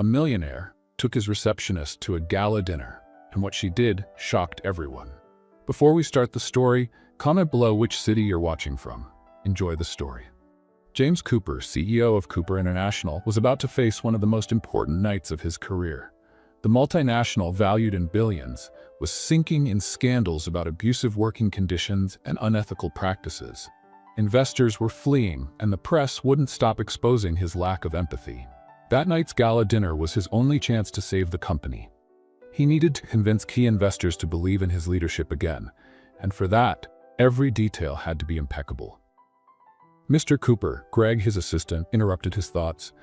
A millionaire took his receptionist to a gala dinner, and what she did shocked everyone. Before we start the story, comment below which city you're watching from. Enjoy the story. James Cooper, CEO of Cooper International, was about to face one of the most important nights of his career. The multinational, valued in billions, was sinking in scandals about abusive working conditions and unethical practices. Investors were fleeing, and the press wouldn't stop exposing his lack of empathy. That night's gala dinner was his only chance to save the company. He needed to convince key investors to believe in his leadership again, and for that, every detail had to be impeccable. Mr. Cooper, Greg, his assistant, interrupted his thoughts.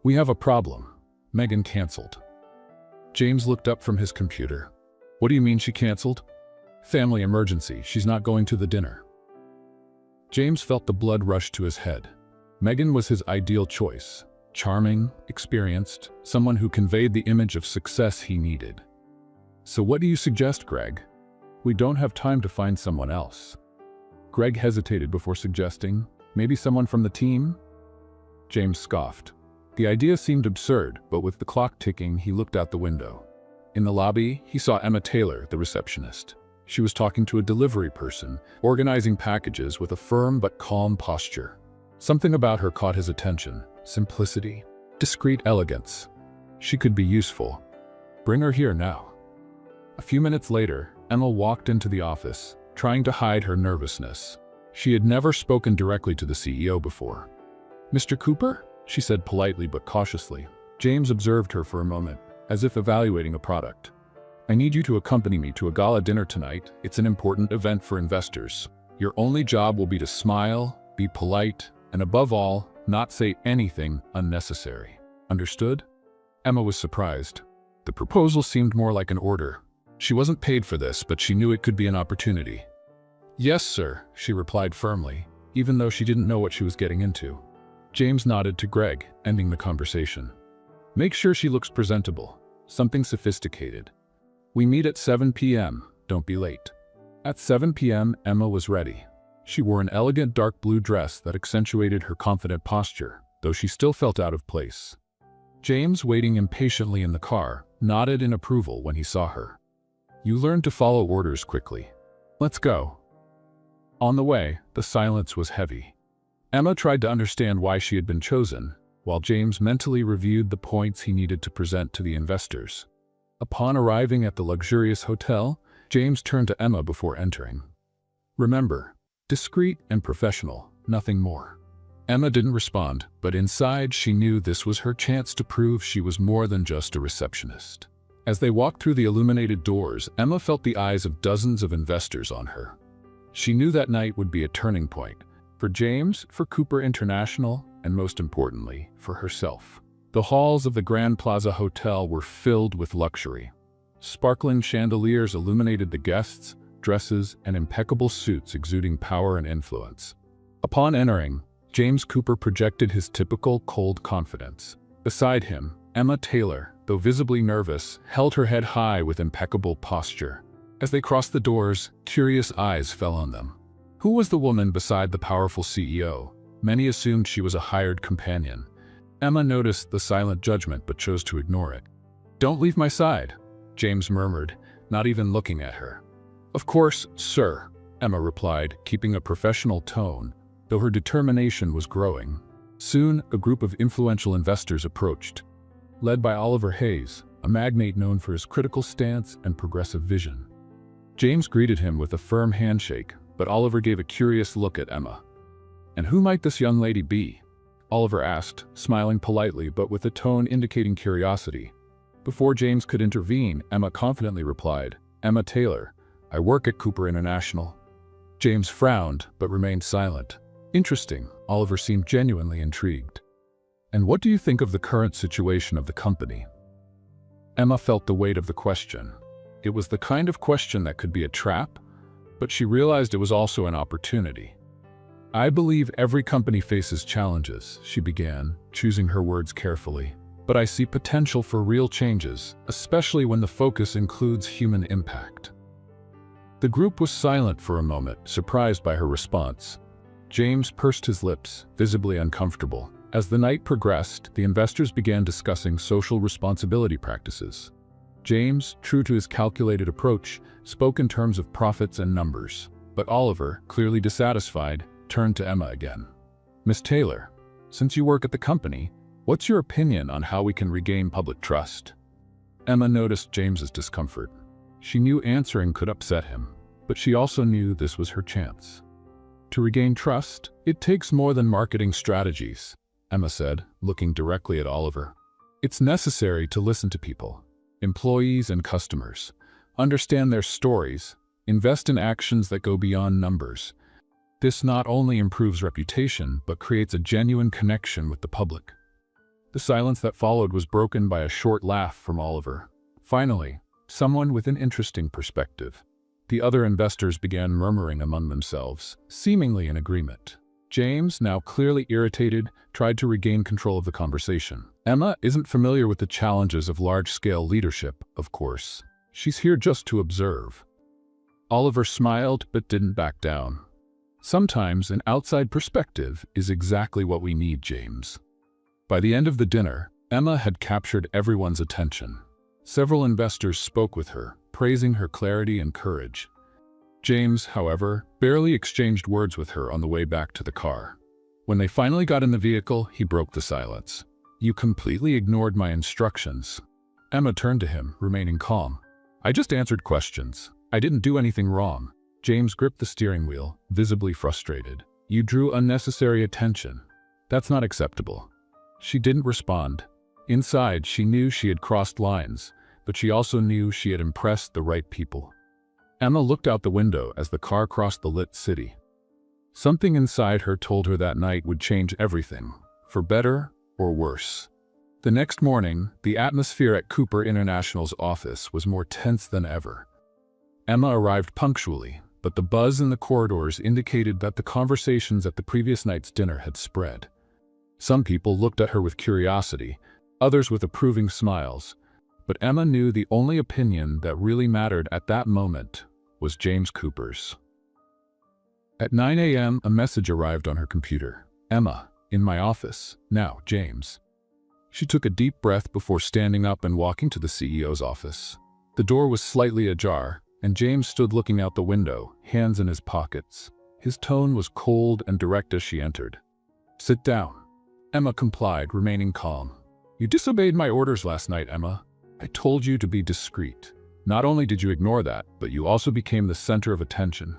"We have a problem. Megan canceled." James looked up from his computer. "What do you mean she canceled?" "Family emergency. She's not going to the dinner." James felt the blood rush to his head. Megan was his ideal choice. Charming, experienced, someone who conveyed the image of success he needed. "So what do you suggest, Greg?" "We don't have time to find someone else." Greg hesitated before suggesting, "Maybe someone from the team?" James scoffed. The idea seemed absurd, but with the clock ticking, he looked out the window. In the lobby, he saw Emma Taylor, the receptionist. She was talking to a delivery person, organizing packages with a firm but calm posture. Something about her caught his attention. Simplicity, discreet elegance. She could be useful. Bring her here now. A few minutes later, Emma walked into the office, trying to hide her nervousness. She had never spoken directly to the CEO before. "Mr. Cooper?" she said politely but cautiously. James observed her for a moment, as if evaluating a product. "I need you to accompany me to a gala dinner tonight. It's an important event for investors. Your only job will be to smile, be polite, and above all, not say anything unnecessary. Understood?" Emma was surprised. The proposal seemed more like an order. She wasn't paid for this, but she knew it could be an opportunity. "Yes, sir," she replied firmly, even though she didn't know what she was getting into. James nodded to Greg, ending the conversation. "Make sure she looks presentable, something sophisticated. We meet at 7 p.m., don't be late." At 7 p.m., Emma was ready. She wore an elegant dark blue dress that accentuated her confident posture, though she still felt out of place. James, waiting impatiently in the car, nodded in approval when he saw her. "You learned to follow orders quickly. Let's go." On the way, the silence was heavy. Emma tried to understand why she had been chosen, while James mentally reviewed the points he needed to present to the investors. Upon arriving at the luxurious hotel, James turned to Emma before entering. "Remember, discreet and professional, nothing more." Emma didn't respond, but inside she knew this was her chance to prove she was more than just a receptionist. As they walked through the illuminated doors, Emma felt the eyes of dozens of investors on her. She knew that night would be a turning point, for James, for Cooper International, and most importantly, for herself. The halls of the Grand Plaza Hotel were filled with luxury. Sparkling chandeliers illuminated the guests, dresses, and impeccable suits exuding power and influence. Upon entering, James Cooper projected his typical cold confidence. Beside him, Emma Taylor, though visibly nervous, held her head high with impeccable posture. As they crossed the doors, curious eyes fell on them. Who was the woman beside the powerful CEO? Many assumed she was a hired companion. Emma noticed the silent judgment but chose to ignore it. "Don't leave my side," James murmured, not even looking at her. "Of course, sir," Emma replied, keeping a professional tone, though her determination was growing. Soon, a group of influential investors approached. Led by Oliver Hayes, a magnate known for his critical stance and progressive vision. James greeted him with a firm handshake, but Oliver gave a curious look at Emma. "And who might this young lady be?" Oliver asked, smiling politely but with a tone indicating curiosity. Before James could intervene, Emma confidently replied, "Emma Taylor. I work at Cooper International." James frowned, but remained silent. "Interesting," Oliver seemed genuinely intrigued. "And what do you think of the current situation of the company?" Emma felt the weight of the question. It was the kind of question that could be a trap, but she realized it was also an opportunity. "I believe every company faces challenges," she began, choosing her words carefully. "But I see potential for real changes, especially when the focus includes human impact." The group was silent for a moment, surprised by her response. James pursed his lips, visibly uncomfortable. As the night progressed, the investors began discussing social responsibility practices. James, true to his calculated approach, spoke in terms of profits and numbers. But Oliver, clearly dissatisfied, turned to Emma again. "Miss Taylor, since you work at the company, what's your opinion on how we can regain public trust?" Emma noticed James's discomfort. She knew answering could upset him, but she also knew this was her chance. "To regain trust, it takes more than marketing strategies," Emma said, looking directly at Oliver. "It's necessary to listen to people, employees and customers, understand their stories, invest in actions that go beyond numbers. This not only improves reputation, but creates a genuine connection with the public." The silence that followed was broken by a short laugh from Oliver. Finally, someone with an interesting perspective. The other investors began murmuring among themselves, seemingly in agreement. James, now clearly irritated, tried to regain control of the conversation. "Emma isn't familiar with the challenges of large-scale leadership, of course. She's here just to observe." Oliver smiled but didn't back down. "Sometimes an outside perspective is exactly what we need, James." By the end of the dinner, Emma had captured everyone's attention. Several investors spoke with her, praising her clarity and courage. James, however, barely exchanged words with her on the way back to the car. When they finally got in the vehicle, he broke the silence. "You completely ignored my instructions." Emma turned to him, remaining calm. "I just answered questions. I didn't do anything wrong." James gripped the steering wheel, visibly frustrated. "You drew unnecessary attention. That's not acceptable." She didn't respond. Inside, she knew she had crossed lines, but she also knew she had impressed the right people. Emma looked out the window as the car crossed the lit city. Something inside her told her that night would change everything, for better or worse. The next morning, the atmosphere at Cooper International's office was more tense than ever. Emma arrived punctually, but the buzz in the corridors indicated that the conversations at the previous night's dinner had spread. Some people looked at her with curiosity, others with approving smiles, but Emma knew the only opinion that really mattered at that moment was James Cooper's. At 9 a.m., a message arrived on her computer. "Emma, in my office. Now, James." She took a deep breath before standing up and walking to the CEO's office. The door was slightly ajar, and James stood looking out the window, hands in his pockets. His tone was cold and direct as she entered. "Sit down." Emma complied, remaining calm. "You disobeyed my orders last night, Emma. I told you to be discreet. Not only did you ignore that, but you also became the center of attention."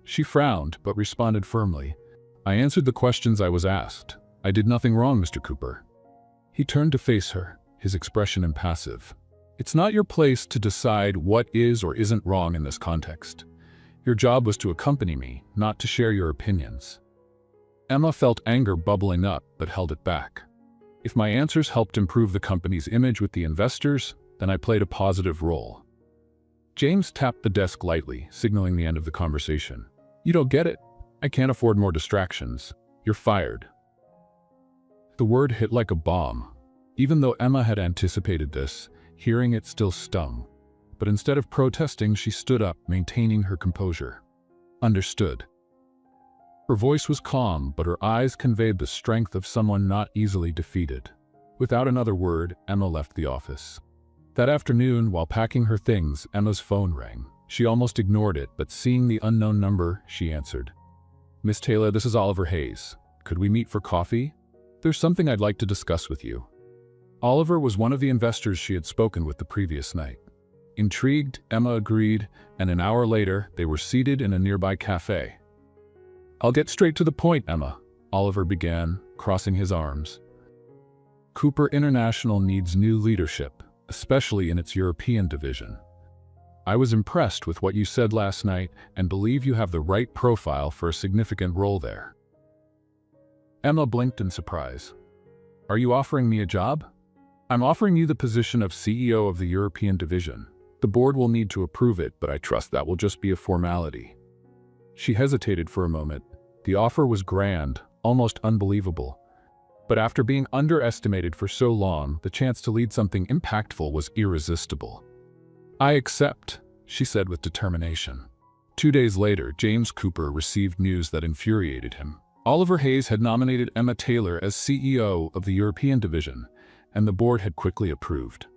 She frowned, but responded firmly. "I answered the questions I was asked. I did nothing wrong, Mr. Cooper." He turned to face her, his expression impassive. "It's not your place to decide what is or isn't wrong in this context. Your job was to accompany me, not to share your opinions." Emma felt anger bubbling up, but held it back. "If my answers helped improve the company's image with the investors, then I played a positive role." James tapped the desk lightly, signaling the end of the conversation. "You don't get it. I can't afford more distractions. You're fired." The word hit like a bomb. Even though Emma had anticipated this, hearing it still stung. But instead of protesting, she stood up, maintaining her composure. "Understood." Her voice was calm, but her eyes conveyed the strength of someone not easily defeated. Without another word, Emma left the office. That afternoon, while packing her things, Emma's phone rang. She almost ignored it, but seeing the unknown number, she answered. "Miss Taylor, this is Oliver Hayes. Could we meet for coffee? There's something I'd like to discuss with you." Oliver was one of the investors she had spoken with the previous night. Intrigued, Emma agreed, and an hour later, they were seated in a nearby cafe. "I'll get straight to the point, Emma," Oliver began, crossing his arms. "Cooper International needs new leadership, especially in its European division. I was impressed with what you said last night and believe you have the right profile for a significant role there." Emma blinked in surprise. "Are you offering me a job?" "I'm offering you the position of CEO of the European division. The board will need to approve it, but I trust that will just be a formality." She hesitated for a moment. The offer was grand, almost unbelievable. But after being underestimated for so long, the chance to lead something impactful was irresistible. "I accept," she said with determination. 2 days later, James Cooper received news that infuriated him. Oliver Hayes had nominated Emma Taylor as CEO of the European division, and the board had quickly approved.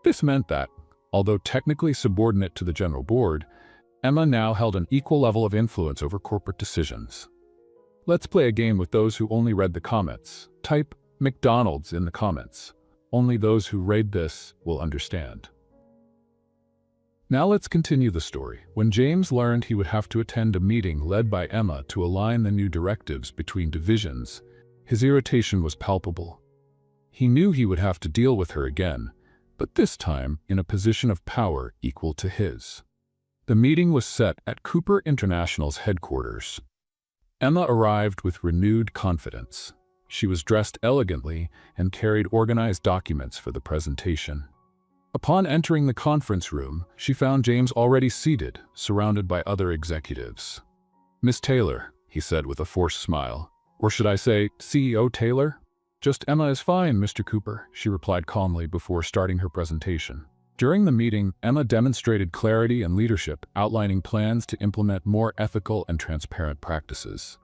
This meant that, although technically subordinate to the general board, Emma now held an equal level of influence over corporate decisions. Let's play a game with those who only read the comments. Type McDonald's in the comments. Only those who read this will understand. Now let's continue the story. When James learned he would have to attend a meeting led by Emma to align the new directives between divisions, his irritation was palpable. He knew he would have to deal with her again, but this time in a position of power equal to his. The meeting was set at Cooper International's headquarters. Emma arrived with renewed confidence. She was dressed elegantly and carried organized documents for the presentation. Upon entering the conference room, she found James already seated, surrounded by other executives. "Miss Taylor," he said with a forced smile. "Or should I say, CEO Taylor?" "Just Emma is fine, Mr. Cooper," she replied calmly before starting her presentation. During the meeting, Emma demonstrated clarity and leadership, outlining plans to implement more ethical and transparent practices.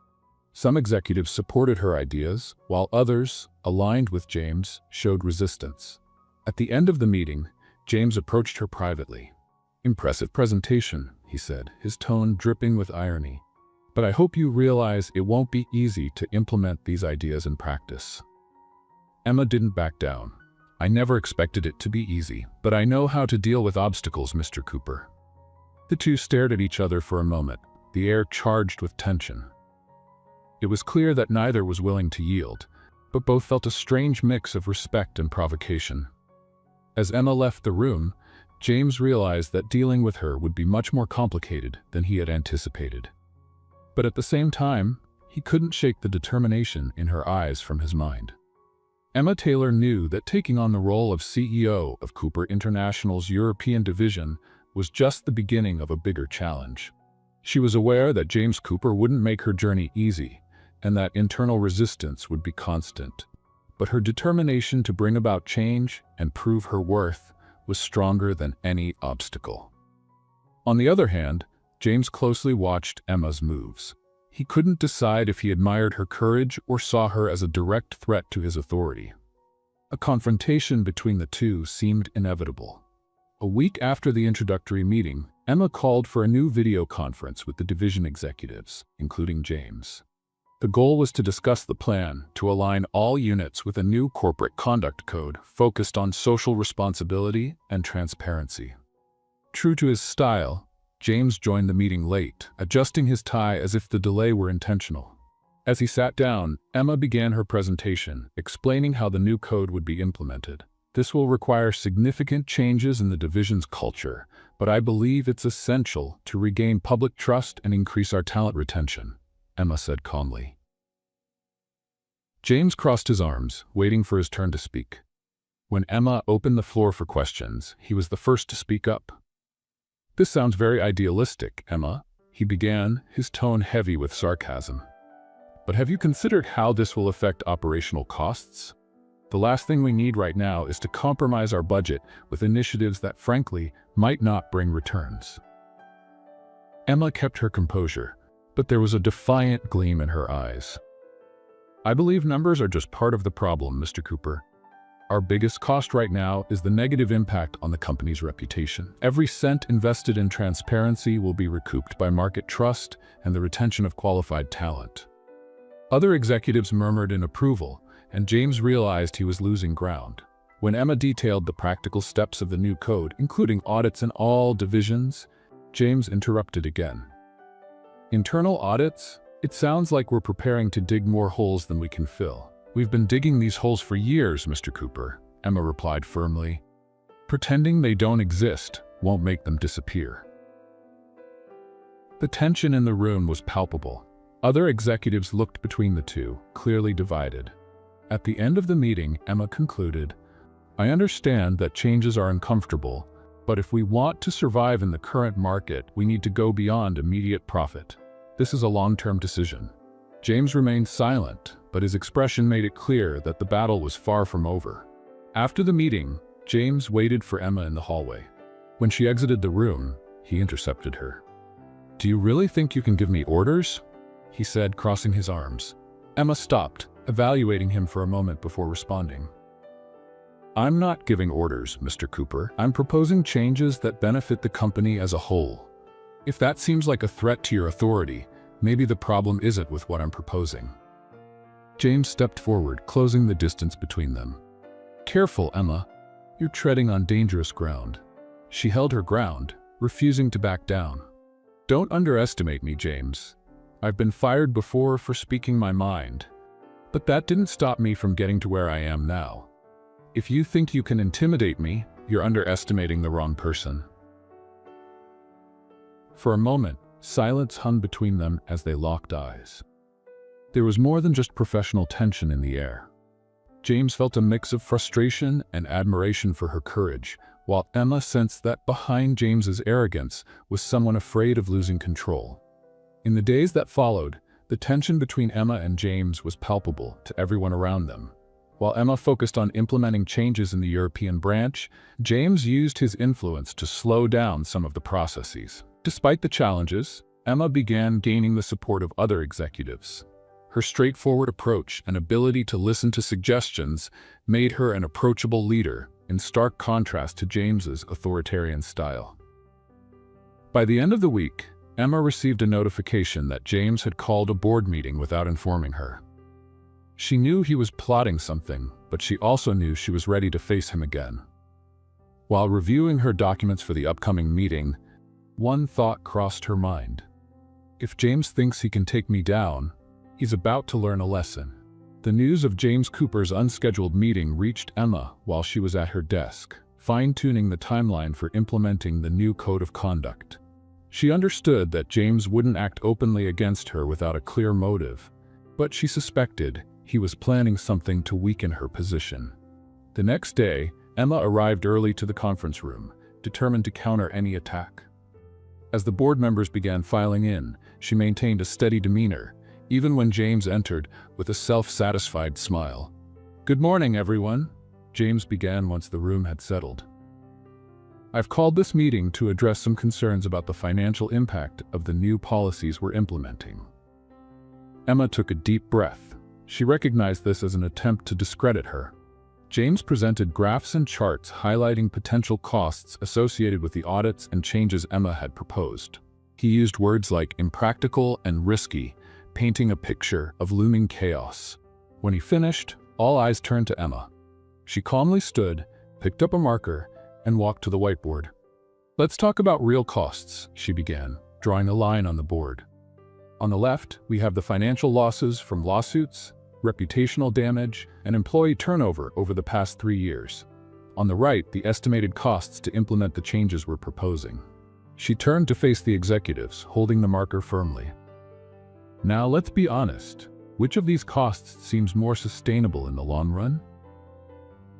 Some executives supported her ideas, while others, aligned with James, showed resistance. At the end of the meeting, James approached her privately. "Impressive presentation," he said, his tone dripping with irony. "But I hope you realize it won't be easy to implement these ideas in practice." Emma didn't back down. "I never expected it to be easy, but I know how to deal with obstacles, Mr. Cooper." The two stared at each other for a moment, the air charged with tension. It was clear that neither was willing to yield, but both felt a strange mix of respect and provocation. As Emma left the room, James realized that dealing with her would be much more complicated than he had anticipated. But at the same time, he couldn't shake the determination in her eyes from his mind. Emma Taylor knew that taking on the role of CEO of Cooper International's European division was just the beginning of a bigger challenge. She was aware that James Cooper wouldn't make her journey easy, and that internal resistance would be constant. But her determination to bring about change and prove her worth was stronger than any obstacle. On the other hand, James closely watched Emma's moves. He couldn't decide if he admired her courage or saw her as a direct threat to his authority. A confrontation between the two seemed inevitable. A week after the introductory meeting, Emma called for a new video conference with the division executives, including James. The goal was to discuss the plan to align all units with a new corporate conduct code focused on social responsibility and transparency. True to his style, James joined the meeting late, adjusting his tie as if the delay were intentional. As he sat down, Emma began her presentation, explaining how the new code would be implemented. "This will require significant changes in the division's culture, but I believe it's essential to regain public trust and increase our talent retention," Emma said calmly. James crossed his arms, waiting for his turn to speak. When Emma opened the floor for questions, he was the first to speak up. "This sounds very idealistic, Emma," he began, his tone heavy with sarcasm. "But have you considered how this will affect operational costs? The last thing we need right now is to compromise our budget with initiatives that, frankly, might not bring returns." Emma kept her composure, but there was a defiant gleam in her eyes. "I believe numbers are just part of the problem, Mr. Cooper. Our biggest cost right now is the negative impact on the company's reputation. Every cent invested in transparency will be recouped by market trust and the retention of qualified talent." Other executives murmured in approval, and James realized he was losing ground. When Emma detailed the practical steps of the new code, including audits in all divisions, James interrupted again. "Internal audits? It sounds like we're preparing to dig more holes than we can fill." "We've been digging these holes for years, Mr. Cooper," Emma replied firmly. "Pretending they don't exist won't make them disappear." The tension in the room was palpable. Other executives looked between the two, clearly divided. At the end of the meeting, Emma concluded, "I understand that changes are uncomfortable, but if we want to survive in the current market, we need to go beyond immediate profit. This is a long-term decision." James remained silent, but his expression made it clear that the battle was far from over. After the meeting, James waited for Emma in the hallway. When she exited the room, he intercepted her. "Do you really think you can give me orders?" he said, crossing his arms. Emma stopped, evaluating him for a moment before responding. I'm not giving orders, Mr. Cooper. I'm proposing changes that benefit the company as a whole. If that seems like a threat to your authority, maybe the problem isn't with what I'm proposing. James stepped forward, closing the distance between them. Careful, Emma. You're treading on dangerous ground. She held her ground, refusing to back down. Don't underestimate me, James. I've been fired before for speaking my mind, but that didn't stop me from getting to where I am now. If you think you can intimidate me, you're underestimating the wrong person. For a moment, silence hung between them as they locked eyes. There was more than just professional tension in the air. James felt a mix of frustration and admiration for her courage, while Emma sensed that behind James's arrogance was someone afraid of losing control. In the days that followed, the tension between Emma and James was palpable to everyone around them. While Emma focused on implementing changes in the European branch, James used his influence to slow down some of the processes. Despite the challenges, Emma began gaining the support of other executives. Her straightforward approach and ability to listen to suggestions made her an approachable leader, in stark contrast to James's authoritarian style. By the end of the week, Emma received a notification that James had called a board meeting without informing her. She knew he was plotting something, but she also knew she was ready to face him again. While reviewing her documents for the upcoming meeting, one thought crossed her mind. If James thinks he can take me down, he's about to learn a lesson. The news of James Cooper's unscheduled meeting reached Emma while she was at her desk, fine-tuning the timeline for implementing the new code of conduct. She understood that James wouldn't act openly against her without a clear motive, but she suspected he was planning something to weaken her position. The next day, Emma arrived early to the conference room, determined to counter any attack. As the board members began filing in, she maintained a steady demeanor, even when James entered with a self-satisfied smile. "Good morning, everyone," James began once the room had settled. "I've called this meeting to address some concerns about the financial impact of the new policies we're implementing." Emma took a deep breath. She recognized this as an attempt to discredit her. James presented graphs and charts highlighting potential costs associated with the audits and changes Emma had proposed. He used words like impractical and risky, painting a picture of looming chaos. When he finished, all eyes turned to Emma. She calmly stood, picked up a marker, and walked to the whiteboard. "Let's talk about real costs," she began, drawing a line on the board. "On the left, we have the financial losses from lawsuits, reputational damage, and employee turnover over the past 3 years. On the right, the estimated costs to implement the changes we're proposing." She turned to face the executives, holding the marker firmly. "Now let's be honest. Which of these costs seems more sustainable in the long run?"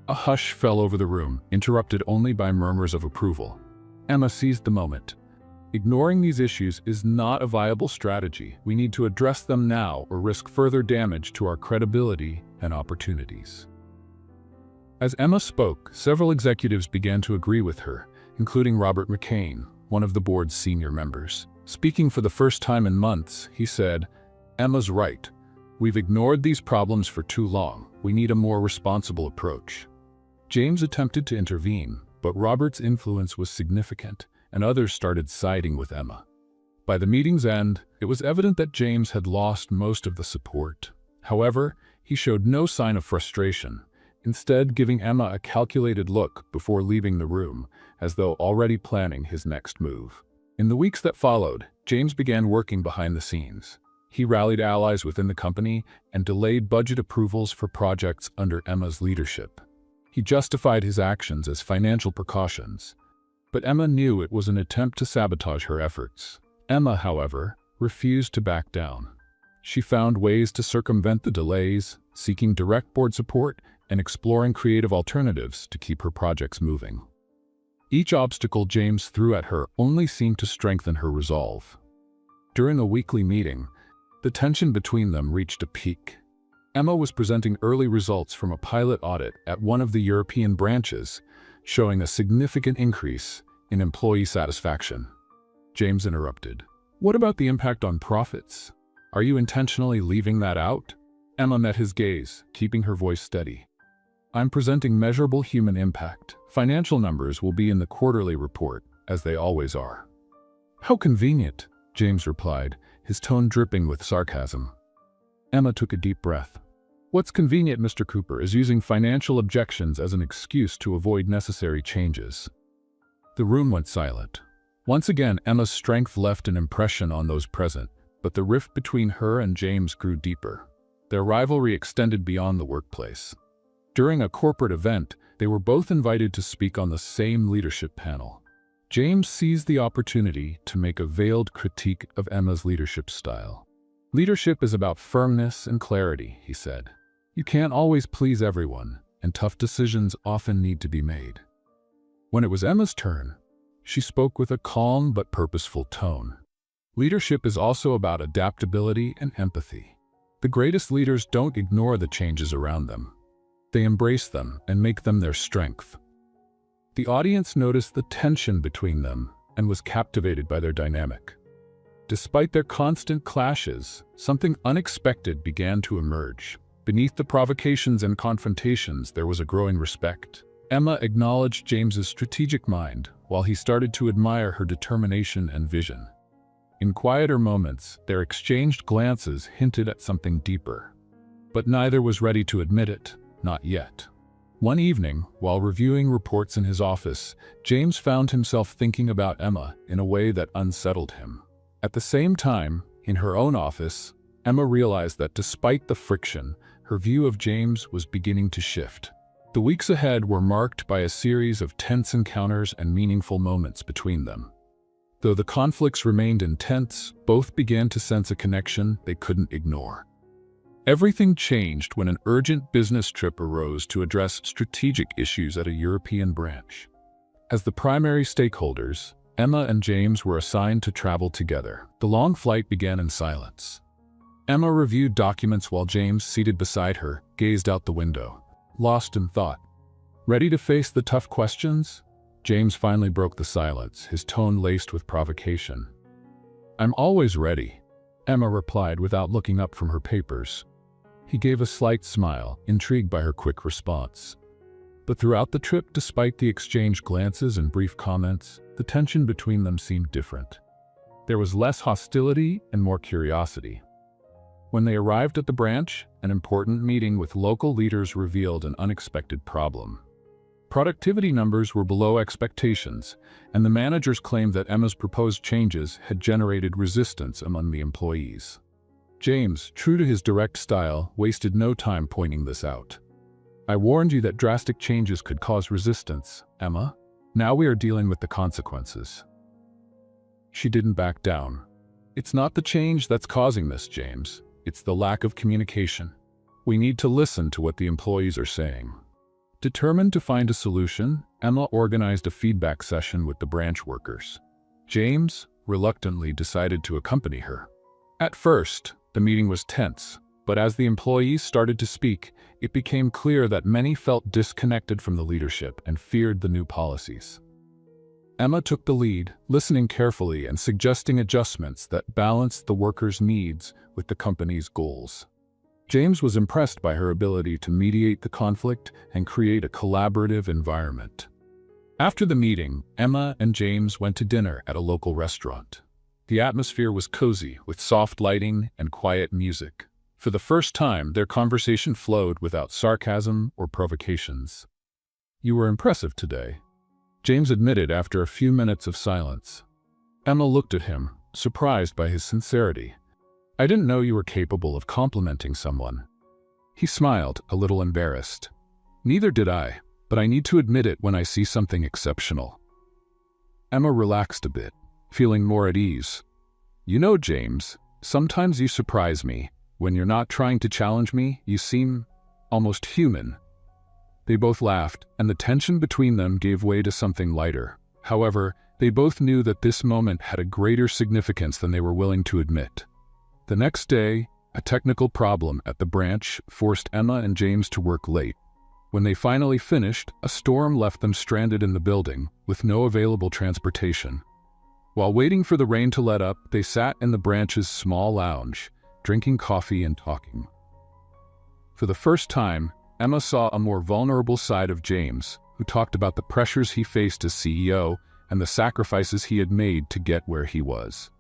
A hush fell over the room, interrupted only by murmurs of approval. Emma seized the moment. "Ignoring these issues is not a viable strategy. We need to address them now or risk further damage to our credibility and opportunities." As Emma spoke, several executives began to agree with her, including Robert McCain, one of the board's senior members. Speaking for the first time in months, he said, "Emma's right. We've ignored these problems for too long. We need a more responsible approach." James attempted to intervene, but Robert's influence was significant, and others started siding with Emma. By the meeting's end, it was evident that James had lost most of the support. However, he showed no sign of frustration, instead giving Emma a calculated look before leaving the room, as though already planning his next move. In the weeks that followed, James began working behind the scenes. He rallied allies within the company and delayed budget approvals for projects under Emma's leadership. He justified his actions as financial precautions, but Emma knew it was an attempt to sabotage her efforts. Emma, however, refused to back down. She found ways to circumvent the delays, seeking direct board support and exploring creative alternatives to keep her projects moving. Each obstacle James threw at her only seemed to strengthen her resolve. During a weekly meeting, the tension between them reached a peak. Emma was presenting early results from a pilot audit at one of the European branches, showing a significant increase in employee satisfaction. James interrupted. "What about the impact on profits?" Are you intentionally leaving that out? Emma met his gaze, keeping her voice steady. I'm presenting measurable human impact. Financial numbers will be in the quarterly report, as they always are. How convenient, James replied, his tone dripping with sarcasm. Emma took a deep breath. What's convenient, Mr. Cooper, is using financial objections as an excuse to avoid necessary changes. The room went silent. Once again, Emma's strength left an impression on those present, but the rift between her and James grew deeper. Their rivalry extended beyond the workplace. During a corporate event, they were both invited to speak on the same leadership panel. James seized the opportunity to make a veiled critique of Emma's leadership style. Leadership is about firmness and clarity, he said. You can't always please everyone, and tough decisions often need to be made. When it was Emma's turn, she spoke with a calm but purposeful tone. Leadership is also about adaptability and empathy. The greatest leaders don't ignore the changes around them. They embrace them and make them their strength. The audience noticed the tension between them and was captivated by their dynamic. Despite their constant clashes, something unexpected began to emerge. Beneath the provocations and confrontations, there was a growing respect. Emma acknowledged James's strategic mind, while he started to admire her determination and vision. In quieter moments, their exchanged glances hinted at something deeper. But neither was ready to admit it, not yet. One evening, while reviewing reports in his office, James found himself thinking about Emma in a way that unsettled him. At the same time, in her own office, Emma realized that despite the friction, her view of James was beginning to shift. The weeks ahead were marked by a series of tense encounters and meaningful moments between them. Though the conflicts remained intense, both began to sense a connection they couldn't ignore. Everything changed when an urgent business trip arose to address strategic issues at a European branch. As the primary stakeholders, Emma and James were assigned to travel together. The long flight began in silence. Emma reviewed documents while James, seated beside her, gazed out the window, lost in thought. Ready to face the tough questions? James finally broke the silence, his tone laced with provocation. I'm always ready, Emma replied without looking up from her papers. He gave a slight smile, intrigued by her quick response. But throughout the trip, despite the exchanged glances and brief comments, the tension between them seemed different. There was less hostility and more curiosity. When they arrived at the branch, an important meeting with local leaders revealed an unexpected problem. Productivity numbers were below expectations, and the managers claimed that Emma's proposed changes had generated resistance among the employees. James, true to his direct style, wasted no time pointing this out. I warned you that drastic changes could cause resistance, Emma. Now we are dealing with the consequences. She didn't back down. It's not the change that's causing this, James. It's the lack of communication. We need to listen to what the employees are saying. Determined to find a solution, Emma organized a feedback session with the branch workers. James, reluctantly, decided to accompany her. At first, the meeting was tense, but as the employees started to speak, it became clear that many felt disconnected from the leadership and feared the new policies. Emma took the lead, listening carefully and suggesting adjustments that balanced the workers' needs with the company's goals. James was impressed by her ability to mediate the conflict and create a collaborative environment. After the meeting, Emma and James went to dinner at a local restaurant. The atmosphere was cozy, with soft lighting and quiet music. For the first time, their conversation flowed without sarcasm or provocations. You were impressive today, James admitted after a few minutes of silence. Emma looked at him, surprised by his sincerity. I didn't know you were capable of complimenting someone. He smiled, a little embarrassed. Neither did I, but I need to admit it when I see something exceptional. Emma relaxed a bit, feeling more at ease. You know, James, sometimes you surprise me. When you're not trying to challenge me, you seem almost human. They both laughed, and the tension between them gave way to something lighter. However, they both knew that this moment had a greater significance than they were willing to admit. The next day, a technical problem at the branch forced Emma and James to work late. When they finally finished, a storm left them stranded in the building, with no available transportation. While waiting for the rain to let up, they sat in the branch's small lounge, drinking coffee and talking. For the first time, Emma saw a more vulnerable side of James, who talked about the pressures he faced as CEO and the sacrifices he had made to get where he was.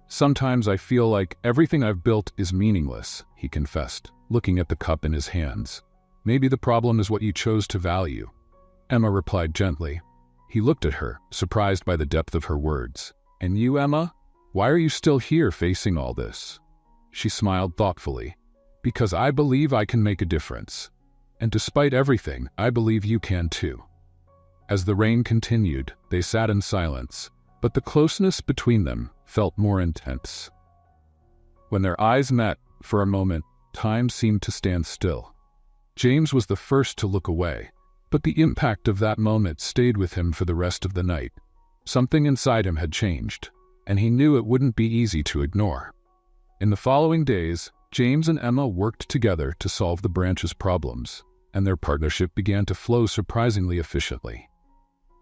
"Sometimes I feel like everything I've built is meaningless," he confessed, looking at the cup in his hands. "Maybe the problem is what you chose to value," Emma replied gently. He looked at her, surprised by the depth of her words. "And you, Emma? Why are you still here facing all this?" She smiled thoughtfully. "Because I believe I can make a difference. And despite everything, I believe you can too." As the rain continued, they sat in silence, but the closeness between them felt more intense. When their eyes met, for a moment, time seemed to stand still. James was the first to look away, but the impact of that moment stayed with him for the rest of the night. Something inside him had changed, and he knew it wouldn't be easy to ignore. In the following days, James and Emma worked together to solve the branch's problems, and their partnership began to flow surprisingly efficiently.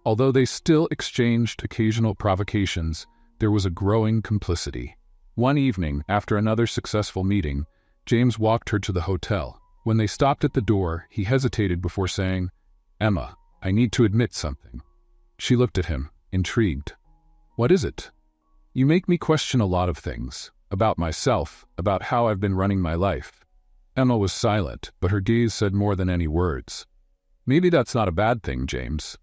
Although they still exchanged occasional provocations, there was a growing complicity. One evening, after another successful meeting, James walked her to the hotel. When they stopped at the door, he hesitated before saying, "Emma, I need to admit something." She looked at him, intrigued. "What is it?" "You make me question a lot of things. About myself, about how I've been running my life." Emma was silent, but her gaze said more than any words. "Maybe that's not a bad thing, James."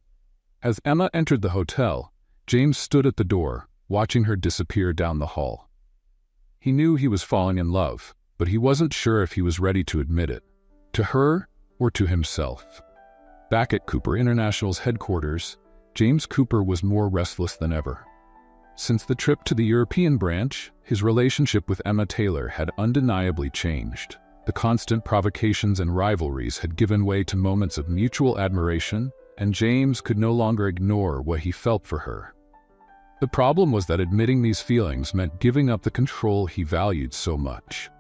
As Emma entered the hotel, James stood at the door, watching her disappear down the hall. He knew he was falling in love, but he wasn't sure if he was ready to admit it, to her or to himself. Back at Cooper International's headquarters, James Cooper was more restless than ever. Since the trip to the European branch, his relationship with Emma Taylor had undeniably changed. The constant provocations and rivalries had given way to moments of mutual admiration, and James could no longer ignore what he felt for her. The problem was that admitting these feelings meant giving up the control he valued so much.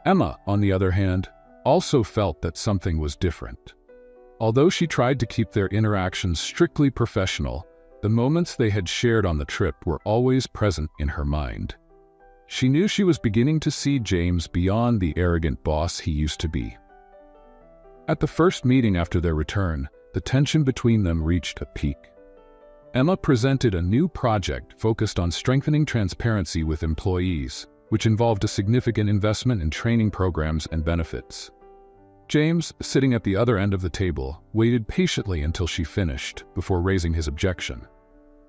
Emma, on the other hand, also felt that something was different. Although she tried to keep their interactions strictly professional, the moments they had shared on the trip were always present in her mind. She knew she was beginning to see James beyond the arrogant boss he used to be. At the first meeting after their return, the tension between them reached a peak. Emma presented a new project focused on strengthening transparency with employees, which involved a significant investment in training programs and benefits. James, sitting at the other end of the table, waited patiently until she finished before raising his objection.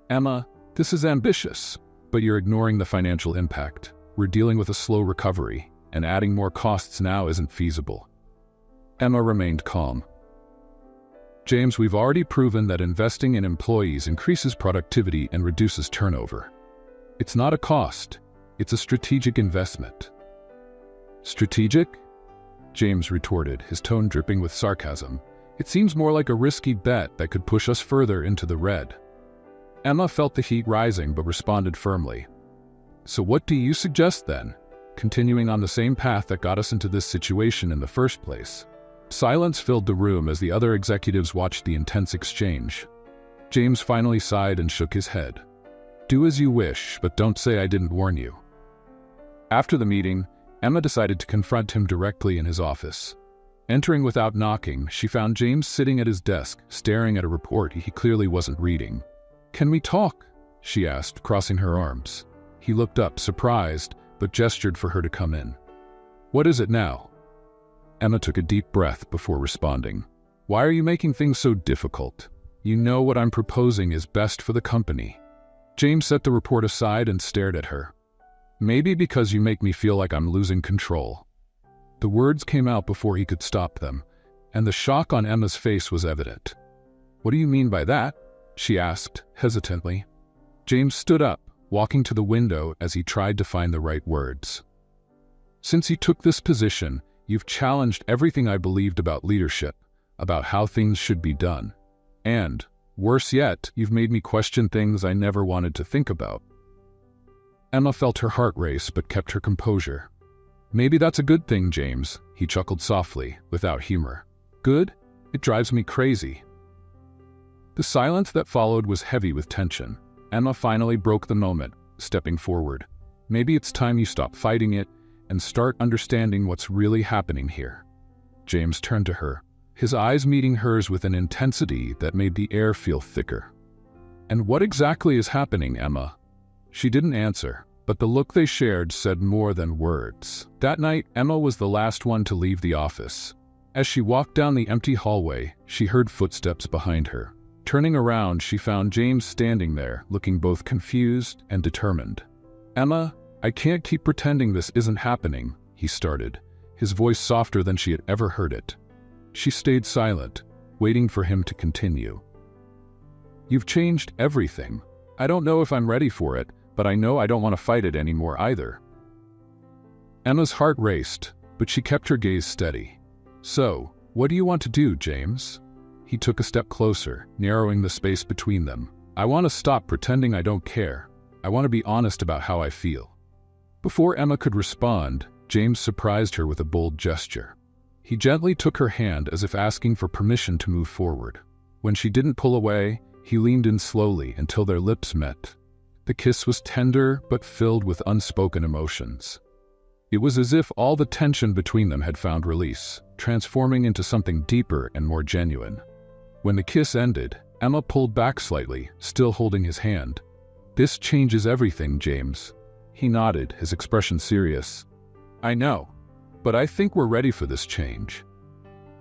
"Emma, this is ambitious, but you're ignoring the financial impact. We're dealing with a slow recovery, and adding more costs now isn't feasible." Emma remained calm. "James, we've already proven that investing in employees increases productivity and reduces turnover. It's not a cost, it's a strategic investment." "Strategic?" James retorted, his tone dripping with sarcasm. "It seems more like a risky bet that could push us further into the red." Emma felt the heat rising but responded firmly. "So what do you suggest then? Continuing on the same path that got us into this situation in the first place?" Silence filled the room as the other executives watched the intense exchange. James finally sighed and shook his head. "Do as you wish, but don't say I didn't warn you." After the meeting, Emma decided to confront him directly in his office. Entering without knocking, she found James sitting at his desk, staring at a report he clearly wasn't reading. "Can we talk?" she asked, crossing her arms. He looked up, surprised, but gestured for her to come in. "What is it now?" Emma took a deep breath before responding. "Why are you making things so difficult? You know what I'm proposing is best for the company." James set the report aside and stared at her. "Maybe because you make me feel like I'm losing control." The words came out before he could stop them, and the shock on Emma's face was evident. "What do you mean by that?" she asked, hesitantly. James stood up, walking to the window as he tried to find the right words. "Since you took this position, you've challenged everything I believed about leadership, about how things should be done. And, worse yet, you've made me question things I never wanted to think about." Emma felt her heart race but kept her composure. "Maybe that's a good thing, James," he chuckled softly, without humor. "Good? It drives me crazy." The silence that followed was heavy with tension. Emma finally broke the moment, stepping forward. "Maybe it's time you stop fighting it and start understanding what's really happening here." James turned to her, his eyes meeting hers with an intensity that made the air feel thicker. "And what exactly is happening, Emma?" She didn't answer, but the look they shared said more than words. That night, Emma was the last one to leave the office. As she walked down the empty hallway, she heard footsteps behind her. Turning around, she found James standing there, looking both confused and determined. "Emma, I can't keep pretending this isn't happening," he started, his voice softer than she had ever heard it. She stayed silent, waiting for him to continue. "You've changed everything. I don't know if I'm ready for it, but I know I don't want to fight it anymore either." Emma's heart raced, but she kept her gaze steady. "So, what do you want to do, James?" He took a step closer, narrowing the space between them. "I want to stop pretending I don't care. I want to be honest about how I feel." Before Emma could respond, James surprised her with a bold gesture. He gently took her hand as if asking for permission to move forward. When she didn't pull away, he leaned in slowly until their lips met. The kiss was tender but filled with unspoken emotions. It was as if all the tension between them had found release, transforming into something deeper and more genuine. When the kiss ended, Emma pulled back slightly, still holding his hand. "This changes everything, James." He nodded, his expression serious. "I know, but I think we're ready for this change."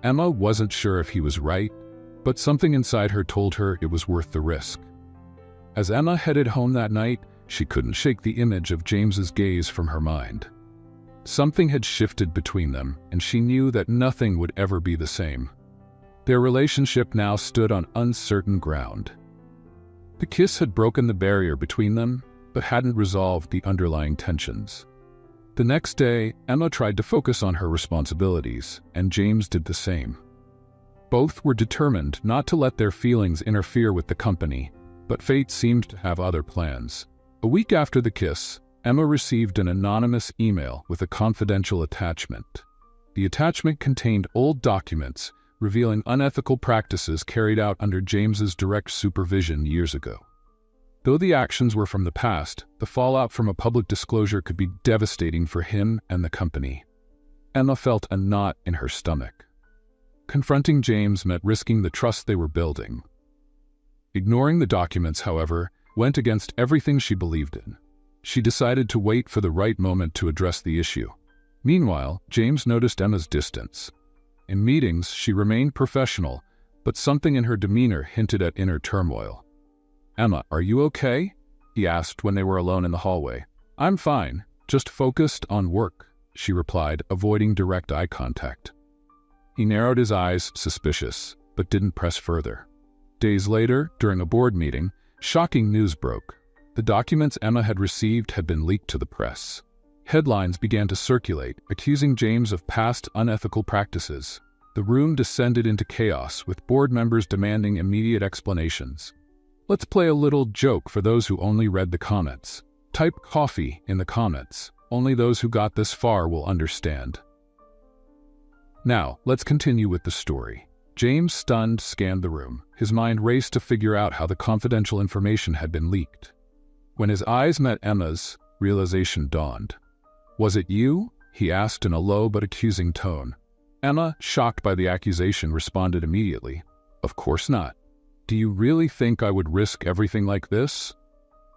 Emma wasn't sure if he was right, but something inside her told her it was worth the risk. As Emma headed home that night, she couldn't shake the image of James's gaze from her mind. Something had shifted between them, and she knew that nothing would ever be the same. Their relationship now stood on uncertain ground. The kiss had broken the barrier between them, but hadn't resolved the underlying tensions. The next day, Emma tried to focus on her responsibilities, and James did the same. Both were determined not to let their feelings interfere with the company, but fate seemed to have other plans. A week after the kiss, Emma received an anonymous email with a confidential attachment. The attachment contained old documents revealing unethical practices carried out under James's direct supervision years ago. Though the actions were from the past, the fallout from a public disclosure could be devastating for him and the company. Emma felt a knot in her stomach. Confronting James meant risking the trust they were building. Ignoring the documents, however, went against everything she believed in. She decided to wait for the right moment to address the issue. Meanwhile, James noticed Emma's distance. In meetings, she remained professional, but something in her demeanor hinted at inner turmoil. "Emma, are you okay?" he asked when they were alone in the hallway. "I'm fine, just focused on work," she replied, avoiding direct eye contact. He narrowed his eyes, suspicious, but didn't press further. Days later, during a board meeting, shocking news broke. The documents Emma had received had been leaked to the press. Headlines began to circulate, accusing James of past unethical practices. The room descended into chaos, with board members demanding immediate explanations. Let's play a little joke for those who only read the comments. Type coffee in the comments. Only those who got this far will understand. Now, let's continue with the story. James, stunned, scanned the room. His mind raced to figure out how the confidential information had been leaked. When his eyes met Emma's, realization dawned. "Was it you?" he asked in a low but accusing tone. Emma, shocked by the accusation, responded immediately. "Of course not. Do you really think I would risk everything like this?"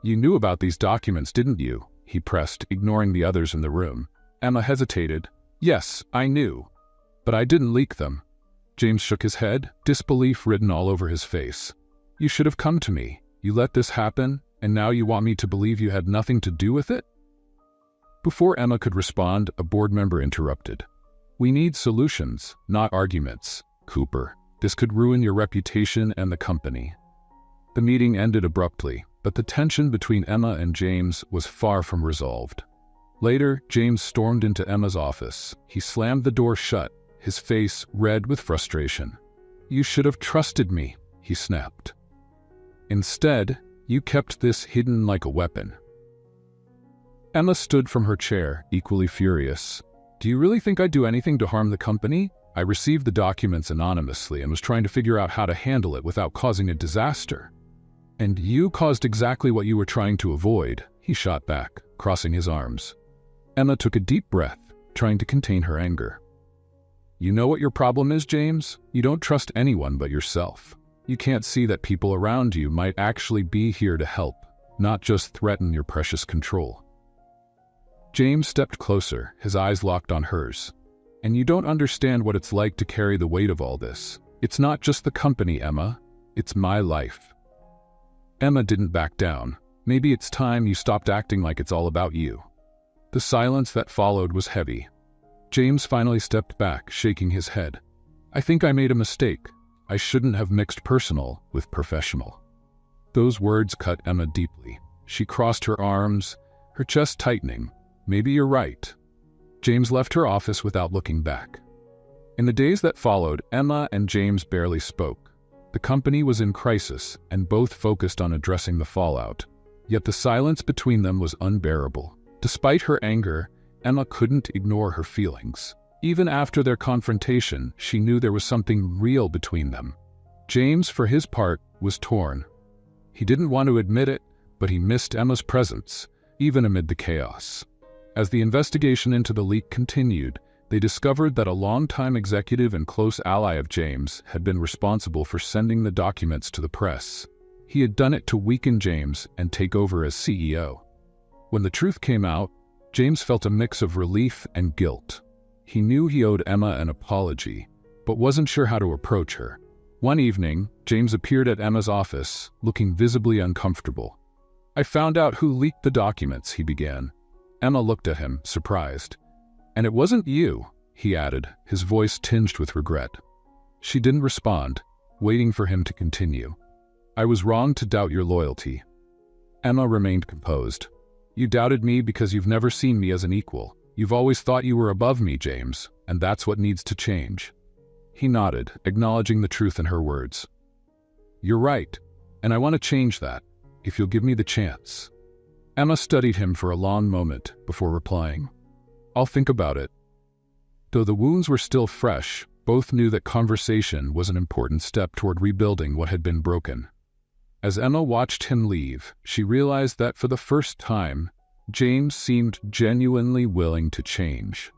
"You knew about these documents, didn't you?" he pressed, ignoring the others in the room. Emma hesitated. "Yes, I knew. But I didn't leak them." James shook his head, disbelief written all over his face. "You should have come to me. You let this happen, and now you want me to believe you had nothing to do with it?" Before Emma could respond, a board member interrupted. "We need solutions, not arguments, Cooper. This could ruin your reputation and the company." The meeting ended abruptly, but the tension between Emma and James was far from resolved. Later, James stormed into Emma's office. He slammed the door shut, his face red with frustration. "You should have trusted me," he snapped. "Instead, you kept this hidden like a weapon." Emma stood from her chair, equally furious. "Do you really think I'd do anything to harm the company? I received the documents anonymously and was trying to figure out how to handle it without causing a disaster." "And you caused exactly what you were trying to avoid," he shot back, crossing his arms. Emma took a deep breath, trying to contain her anger. You know what your problem is, James? You don't trust anyone but yourself. You can't see that people around you might actually be here to help, not just threaten your precious control. James stepped closer, his eyes locked on hers. And you don't understand what it's like to carry the weight of all this. It's not just the company, Emma. It's my life. Emma didn't back down. Maybe it's time you stopped acting like it's all about you. The silence that followed was heavy. James finally stepped back, shaking his head. I think I made a mistake. I shouldn't have mixed personal with professional. Those words cut Emma deeply. She crossed her arms, her chest tightening. Maybe you're right. James left her office without looking back. In the days that followed, Emma and James barely spoke. The company was in crisis, and both focused on addressing the fallout. Yet the silence between them was unbearable. Despite her anger, Emma couldn't ignore her feelings. Even after their confrontation, she knew there was something real between them. James, for his part, was torn. He didn't want to admit it, but he missed Emma's presence, even amid the chaos. As the investigation into the leak continued, they discovered that a longtime executive and close ally of James had been responsible for sending the documents to the press. He had done it to weaken James and take over as CEO. When the truth came out, James felt a mix of relief and guilt. He knew he owed Emma an apology, but wasn't sure how to approach her. One evening, James appeared at Emma's office, looking visibly uncomfortable. I found out who leaked the documents, he began. Emma looked at him, surprised. And it wasn't you, he added, his voice tinged with regret. She didn't respond, waiting for him to continue. I was wrong to doubt your loyalty. Emma remained composed. You doubted me because you've never seen me as an equal. You've always thought you were above me, James, and that's what needs to change. He nodded, acknowledging the truth in her words. You're right, and I want to change that, if you'll give me the chance. Emma studied him for a long moment before replying. I'll think about it. Though the wounds were still fresh, both knew that conversation was an important step toward rebuilding what had been broken. As Emma watched him leave, she realized that for the first time, James seemed genuinely willing to change.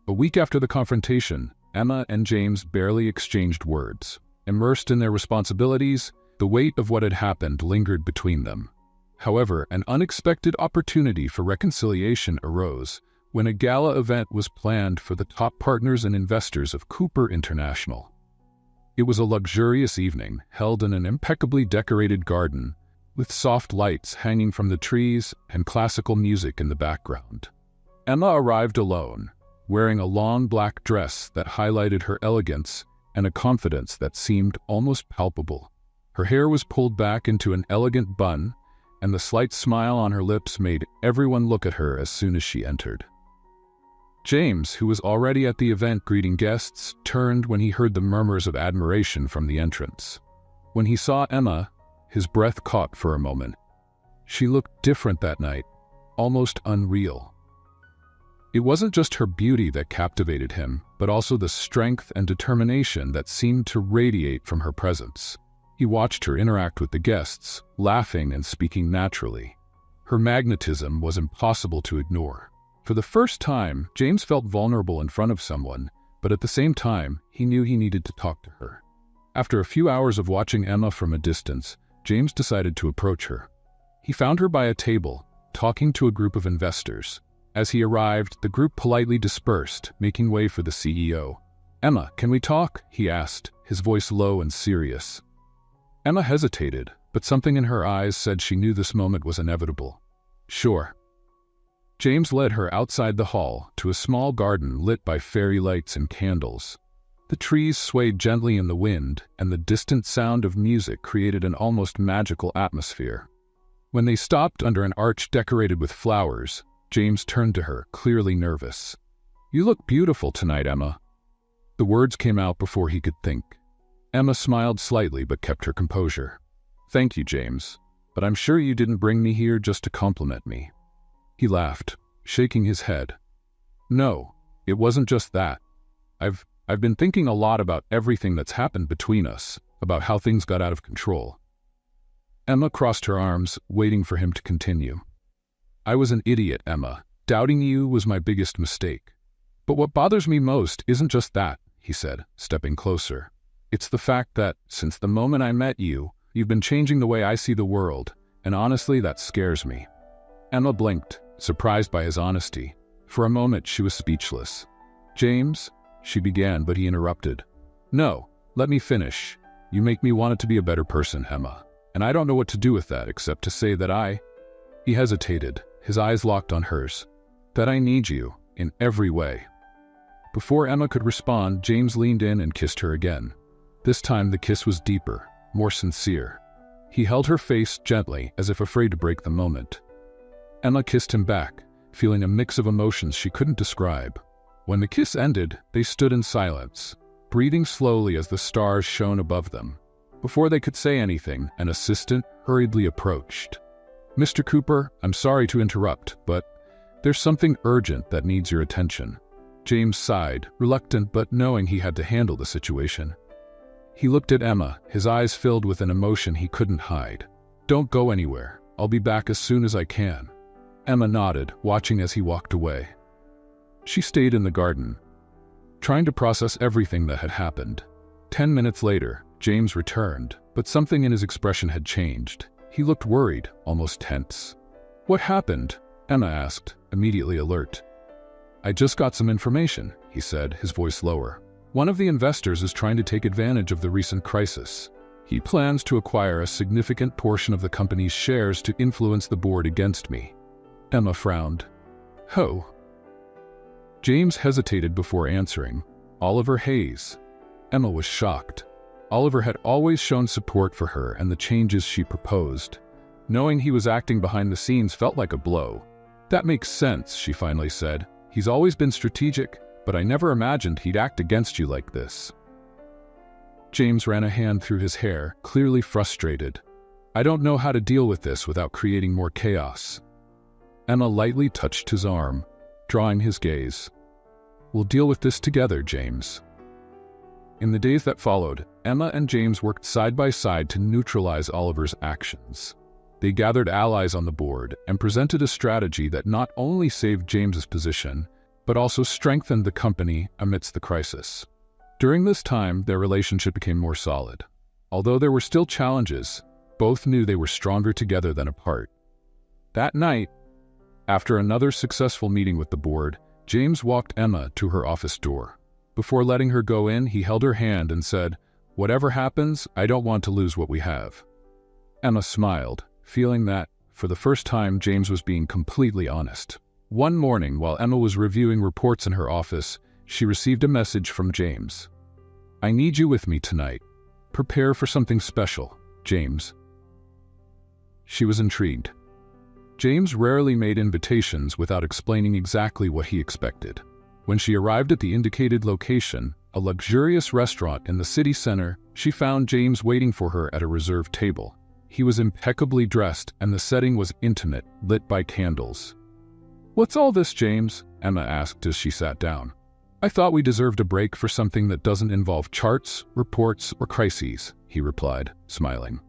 A week after the confrontation, Emma and James barely exchanged words. Immersed in their responsibilities, the weight of what had happened lingered between them. However, an unexpected opportunity for reconciliation arose when a gala event was planned for the top partners and investors of Cooper International. It was a luxurious evening, held in an impeccably decorated garden, with soft lights hanging from the trees and classical music in the background. Emma arrived alone, wearing a long black dress that highlighted her elegance and a confidence that seemed almost palpable. Her hair was pulled back into an elegant bun, and the slight smile on her lips made everyone look at her as soon as she entered. James, who was already at the event greeting guests, turned when he heard the murmurs of admiration from the entrance. When he saw Emma, his breath caught for a moment. She looked different that night, almost unreal. It wasn't just her beauty that captivated him, but also the strength and determination that seemed to radiate from her presence. He watched her interact with the guests, laughing and speaking naturally. Her magnetism was impossible to ignore. For the first time, James felt vulnerable in front of someone, but at the same time, he knew he needed to talk to her. After a few hours of watching Emma from a distance, James decided to approach her. He found her by a table, talking to a group of investors. As he arrived, the group politely dispersed, making way for the CEO. "Emma, can we talk?" he asked, his voice low and serious. Emma hesitated, but something in her eyes said she knew this moment was inevitable. "Sure." James led her outside the hall to a small garden lit by fairy lights and candles. The trees swayed gently in the wind, and the distant sound of music created an almost magical atmosphere. When they stopped under an arch decorated with flowers, James turned to her, clearly nervous. "You look beautiful tonight, Emma." The words came out before he could think. Emma smiled slightly but kept her composure. "Thank you, James, but I'm sure you didn't bring me here just to compliment me." He laughed, shaking his head. "No, it wasn't just that. I've been thinking a lot about everything that's happened between us, about how things got out of control." Emma crossed her arms, waiting for him to continue. "I was an idiot, Emma. Doubting you was my biggest mistake. But what bothers me most isn't just that, he said, stepping closer. It's the fact that, since the moment I met you, you've been changing the way I see the world, and honestly, that scares me. Emma blinked, surprised by his honesty. For a moment, she was speechless. James, she began, but he interrupted. No, let me finish. You make me want to be a better person, Emma. And I don't know what to do with that except to say that He hesitated, his eyes locked on hers. That I need you, in every way. Before Emma could respond, James leaned in and kissed her again. This time the kiss was deeper, more sincere. He held her face gently, as if afraid to break the moment. Emma kissed him back, feeling a mix of emotions she couldn't describe. When the kiss ended, they stood in silence, breathing slowly as the stars shone above them. Before they could say anything, an assistant hurriedly approached. Mr. Cooper, I'm sorry to interrupt, but there's something urgent that needs your attention. James sighed, reluctant but knowing he had to handle the situation. He looked at Emma, his eyes filled with an emotion he couldn't hide. Don't go anywhere. I'll be back as soon as I can. Emma nodded, watching as he walked away. She stayed in the garden, trying to process everything that had happened. 10 minutes later, James returned, but something in his expression had changed. He looked worried, almost tense. What happened? Emma asked, immediately alert. I just got some information, he said, his voice lower. One of the investors is trying to take advantage of the recent crisis. He plans to acquire a significant portion of the company's shares to influence the board against me. Emma frowned. Ho. James hesitated before answering. Oliver Hayes. Emma was shocked. Oliver had always shown support for her and the changes she proposed. Knowing he was acting behind the scenes felt like a blow. That makes sense, she finally said. He's always been strategic, but I never imagined he'd act against you like this. James ran a hand through his hair, clearly frustrated. I don't know how to deal with this without creating more chaos. Emma lightly touched his arm, drawing his gaze. We'll deal with this together, James. In the days that followed, Emma and James worked side by side to neutralize Oliver's actions. They gathered allies on the board and presented a strategy that not only saved James's position, but also strengthened the company amidst the crisis. During this time, their relationship became more solid. Although there were still challenges, both knew they were stronger together than apart. That night, after another successful meeting with the board, James walked Emma to her office door. Before letting her go in, he held her hand and said, Whatever happens, I don't want to lose what we have. Emma smiled, feeling that, for the first time, James was being completely honest. One morning, while Emma was reviewing reports in her office, she received a message from James. I need you with me tonight. Prepare for something special, James. She was intrigued. James rarely made invitations without explaining exactly what he expected. When she arrived at the indicated location, a luxurious restaurant in the city center, she found James waiting for her at a reserved table. He was impeccably dressed and the setting was intimate, lit by candles. What's all this, James? Emma asked as she sat down. I thought we deserved a break for something that doesn't involve charts, reports, or crises, he replied, smiling.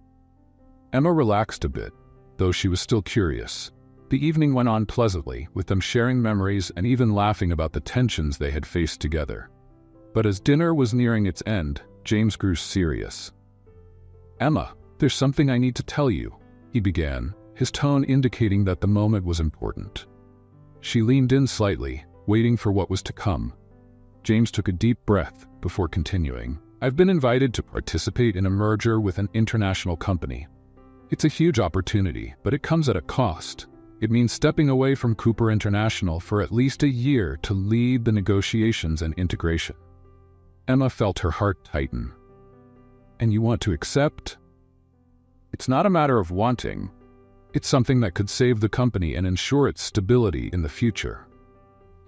Emma relaxed a bit, though she was still curious. The evening went on pleasantly, with them sharing memories and even laughing about the tensions they had faced together. But as dinner was nearing its end, James grew serious. Emma, there's something I need to tell you, he began, his tone indicating that the moment was important. She leaned in slightly, waiting for what was to come. James took a deep breath before continuing. I've been invited to participate in a merger with an international company. It's a huge opportunity, but it comes at a cost. It means stepping away from Cooper International for at least a year to lead the negotiations and integration. Emma felt her heart tighten. And you want to accept? It's not a matter of wanting. It's something that could save the company and ensure its stability in the future.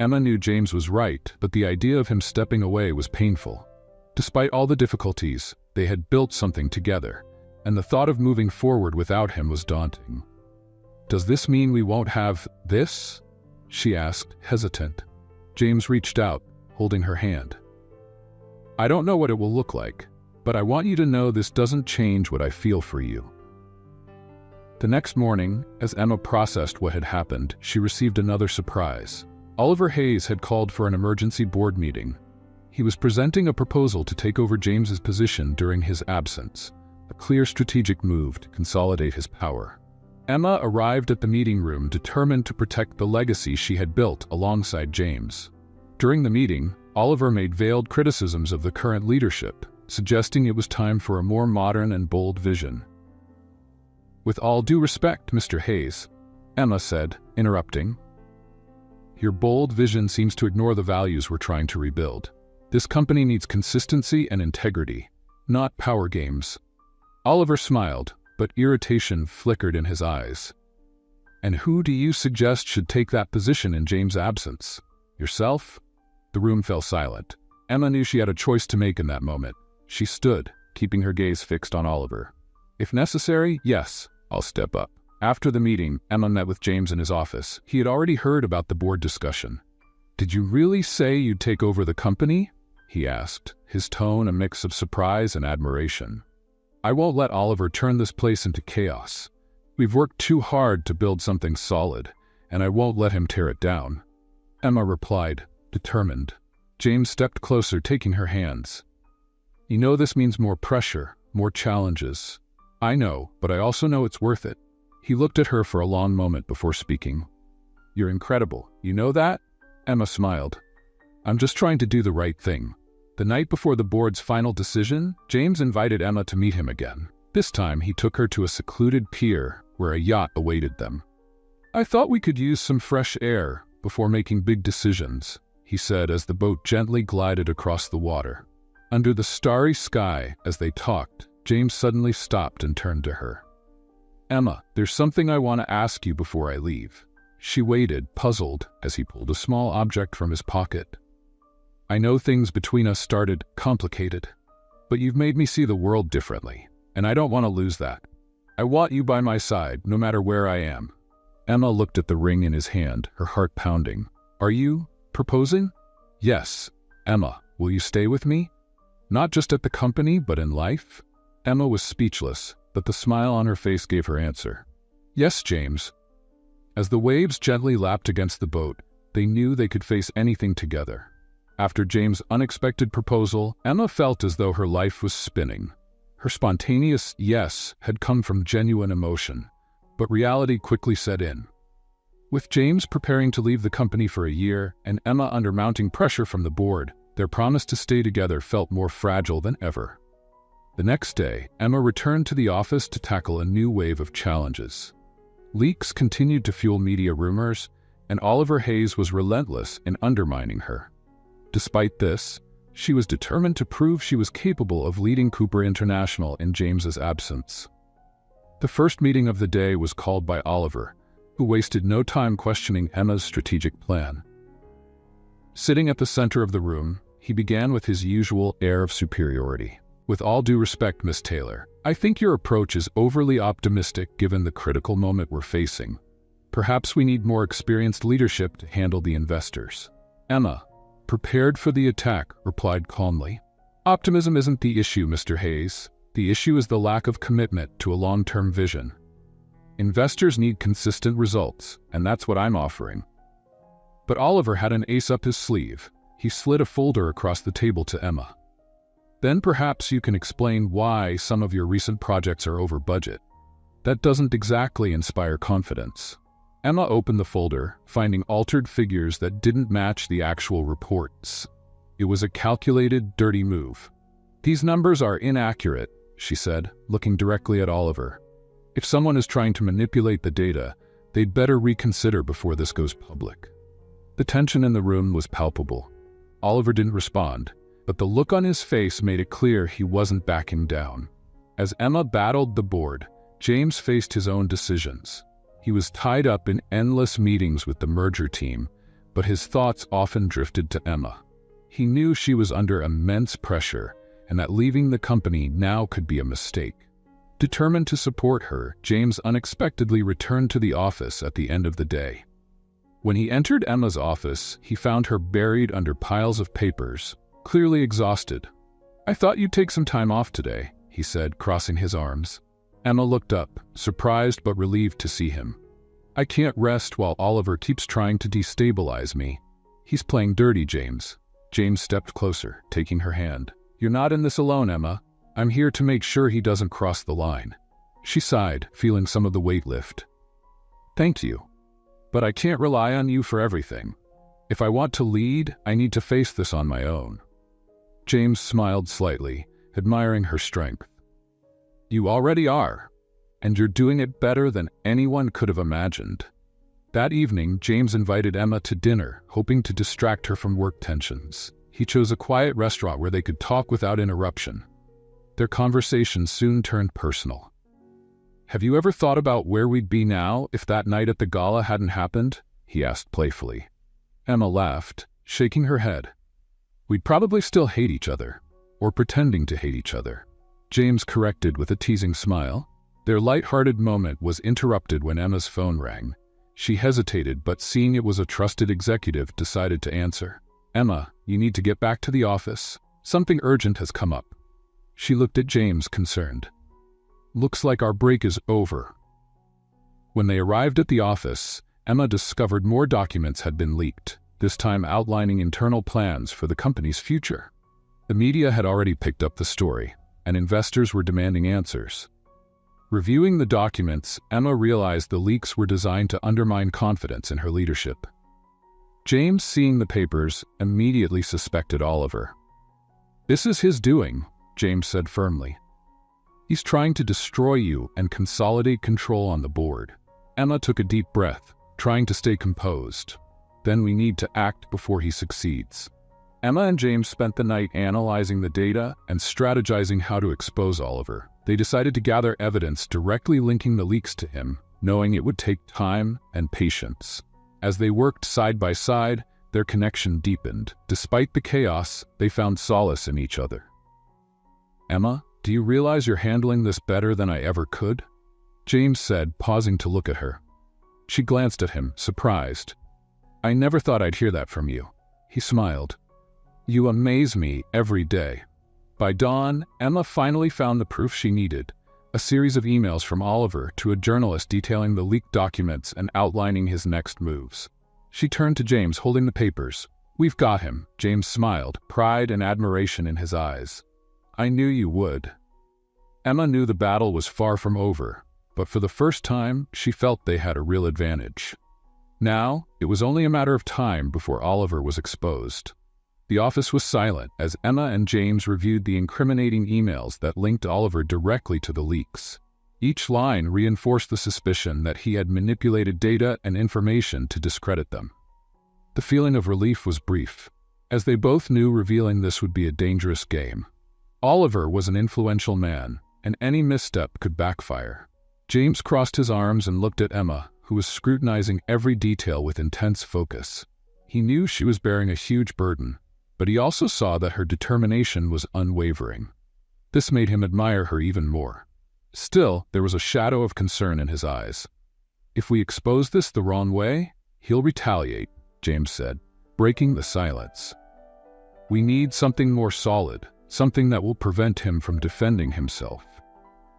Emma knew James was right, but the idea of him stepping away was painful. Despite all the difficulties, they had built something together, and the thought of moving forward without him was daunting. Does this mean we won't have this? She asked, hesitant. James reached out, holding her hand. I don't know what it will look like, but I want you to know this doesn't change what I feel for you. The next morning, as Emma processed what had happened, she received another surprise. Oliver Hayes had called for an emergency board meeting. He was presenting a proposal to take over James's position during his absence, a clear strategic move to consolidate his power. Emma arrived at the meeting room determined to protect the legacy she had built alongside James. During the meeting, Oliver made veiled criticisms of the current leadership, suggesting it was time for a more modern and bold vision. "With all due respect, Mr. Hayes," Emma said, interrupting, "your bold vision seems to ignore the values we're trying to rebuild. This company needs consistency and integrity, not power games." Oliver smiled, but irritation flickered in his eyes. "And who do you suggest should take that position in James' absence? Yourself?" The room fell silent. Emma knew she had a choice to make in that moment. She stood, keeping her gaze fixed on Oliver. "If necessary, yes, I'll step up." After the meeting, Emma met with James in his office. He had already heard about the board discussion. "Did you really say you'd take over the company?" he asked, his tone a mix of surprise and admiration. "I won't let Oliver turn this place into chaos. We've worked too hard to build something solid, and I won't let him tear it down," Emma replied, determined. James stepped closer, taking her hands. "You know this means more pressure, more challenges." "I know, but I also know it's worth it." He looked at her for a long moment before speaking. "You're incredible. You know that?" Emma smiled. "I'm just trying to do the right thing." The night before the board's final decision, James invited Emma to meet him again. This time, he took her to a secluded pier where a yacht awaited them. "I thought we could use some fresh air before making big decisions," he said as the boat gently glided across the water. Under the starry sky, as they talked, James suddenly stopped and turned to her. "Emma, there's something I want to ask you before I leave." She waited, puzzled, as he pulled a small object from his pocket. "I know things between us started complicated, but you've made me see the world differently, and I don't want to lose that. I want you by my side, no matter where I am." Emma looked at the ring in his hand, her heart pounding. "Are you proposing?" "Yes." "Emma, will you stay with me? Not just at the company, but in life?" Emma was speechless, but the smile on her face gave her answer. "Yes, James." As the waves gently lapped against the boat, they knew they could face anything together. After James' unexpected proposal, Emma felt as though her life was spinning. Her spontaneous yes had come from genuine emotion, but reality quickly set in. With James preparing to leave the company for a year and Emma under mounting pressure from the board, their promise to stay together felt more fragile than ever. The next day, Emma returned to the office to tackle a new wave of challenges. Leaks continued to fuel media rumors, and Oliver Hayes was relentless in undermining her. Despite this, she was determined to prove she was capable of leading Cooper International in James's absence. The first meeting of the day was called by Oliver, who wasted no time questioning Emma's strategic plan. Sitting at the center of the room, he began with his usual air of superiority. "With all due respect, Miss Taylor, I think your approach is overly optimistic given the critical moment we're facing. Perhaps we need more experienced leadership to handle the investors." Emma, prepared for the attack, replied calmly, "Optimism isn't the issue, Mr. Hayes. The issue is the lack of commitment to a long-term vision. Investors need consistent results, and that's what I'm offering." But Oliver had an ace up his sleeve. He slid a folder across the table to Emma. "Then perhaps you can explain why some of your recent projects are over budget. That doesn't exactly inspire confidence." Emma opened the folder, finding altered figures that didn't match the actual reports. It was a calculated, dirty move. "These numbers are inaccurate," she said, looking directly at Oliver. "If someone is trying to manipulate the data, they'd better reconsider before this goes public." The tension in the room was palpable. Oliver didn't respond, but the look on his face made it clear he wasn't backing down. As Emma battled the board, James faced his own decisions. He was tied up in endless meetings with the merger team, but his thoughts often drifted to Emma. He knew she was under immense pressure, and that leaving the company now could be a mistake. Determined to support her, James unexpectedly returned to the office at the end of the day. When he entered Emma's office, he found her buried under piles of papers, clearly exhausted. "I thought you'd take some time off today," he said, crossing his arms. Emma looked up, surprised but relieved to see him. "I can't rest while Oliver keeps trying to destabilize me," "He's playing dirty, James." James stepped closer, taking her hand. "You're not in this alone, Emma. I'm here to make sure he doesn't cross the line." She sighed, feeling some of the weight lift. "Thank you. But I can't rely on you for everything. If I want to lead, I need to face this on my own." James smiled slightly, admiring her strength. "You already are, and you're doing it better than anyone could have imagined." That evening, James invited Emma to dinner, hoping to distract her from work tensions. He chose a quiet restaurant where they could talk without interruption. Their conversation soon turned personal. "Have you ever thought about where we'd be now if that night at the gala hadn't happened?" he asked playfully. Emma laughed, shaking her head. "We'd probably still hate each other, or pretending to hate each other," James corrected with a teasing smile. Their light-hearted moment was interrupted when Emma's phone rang. She hesitated, but seeing it was a trusted executive, decided to answer. "Emma, you need to get back to the office. Something urgent has come up." She looked at James, concerned. "Looks like our break is over." When they arrived at the office, Emma discovered more documents had been leaked, this time outlining internal plans for the company's future. The media had already picked up the story, and investors were demanding answers. Reviewing the documents, Emma realized the leaks were designed to undermine confidence in her leadership. James, seeing the papers, immediately suspected Oliver. "This is his doing," James said firmly. "He's trying to destroy you and consolidate control on the board." Emma took a deep breath, trying to stay composed. "Then we need to act before he succeeds." Emma and James spent the night analyzing the data and strategizing how to expose Oliver. They decided to gather evidence directly linking the leaks to him, knowing it would take time and patience. As they worked side by side, their connection deepened. Despite the chaos, they found solace in each other. "Emma, do you realize you're handling this better than I ever could?" James said, pausing to look at her. She glanced at him, surprised. "I never thought I'd hear that from you." He smiled. "You amaze me every day." By dawn, Emma finally found the proof she needed, a series of emails from Oliver to a journalist detailing the leaked documents and outlining his next moves. She turned to James, holding the papers. "We've got him," James smiled, pride and admiration in his eyes. "I knew you would." Emma knew the battle was far from over, but for the first time, she felt they had a real advantage. Now, it was only a matter of time before Oliver was exposed. The office was silent as Emma and James reviewed the incriminating emails that linked Oliver directly to the leaks. Each line reinforced the suspicion that he had manipulated data and information to discredit them. The feeling of relief was brief, as they both knew revealing this would be a dangerous game. Oliver was an influential man, and any misstep could backfire. James crossed his arms and looked at Emma, who was scrutinizing every detail with intense focus. He knew she was bearing a huge burden, but he also saw that her determination was unwavering. This made him admire her even more. Still, there was a shadow of concern in his eyes. "If we expose this the wrong way, he'll retaliate," James said, breaking the silence. "We need something more solid, something that will prevent him from defending himself."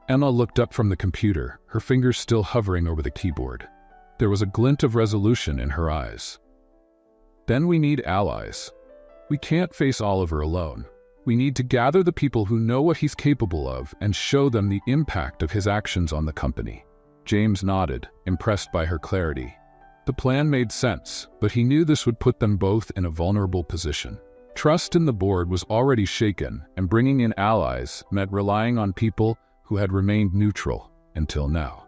Emma looked up from the computer, her fingers still hovering over the keyboard. There was a glint of resolution in her eyes. "Then we need allies. We can't face Oliver alone. We need to gather the people who know what he's capable of and show them the impact of his actions on the company." James nodded, impressed by her clarity. The plan made sense, but he knew this would put them both in a vulnerable position. Trust in the board was already shaken, and bringing in allies meant relying on people who had remained neutral until now.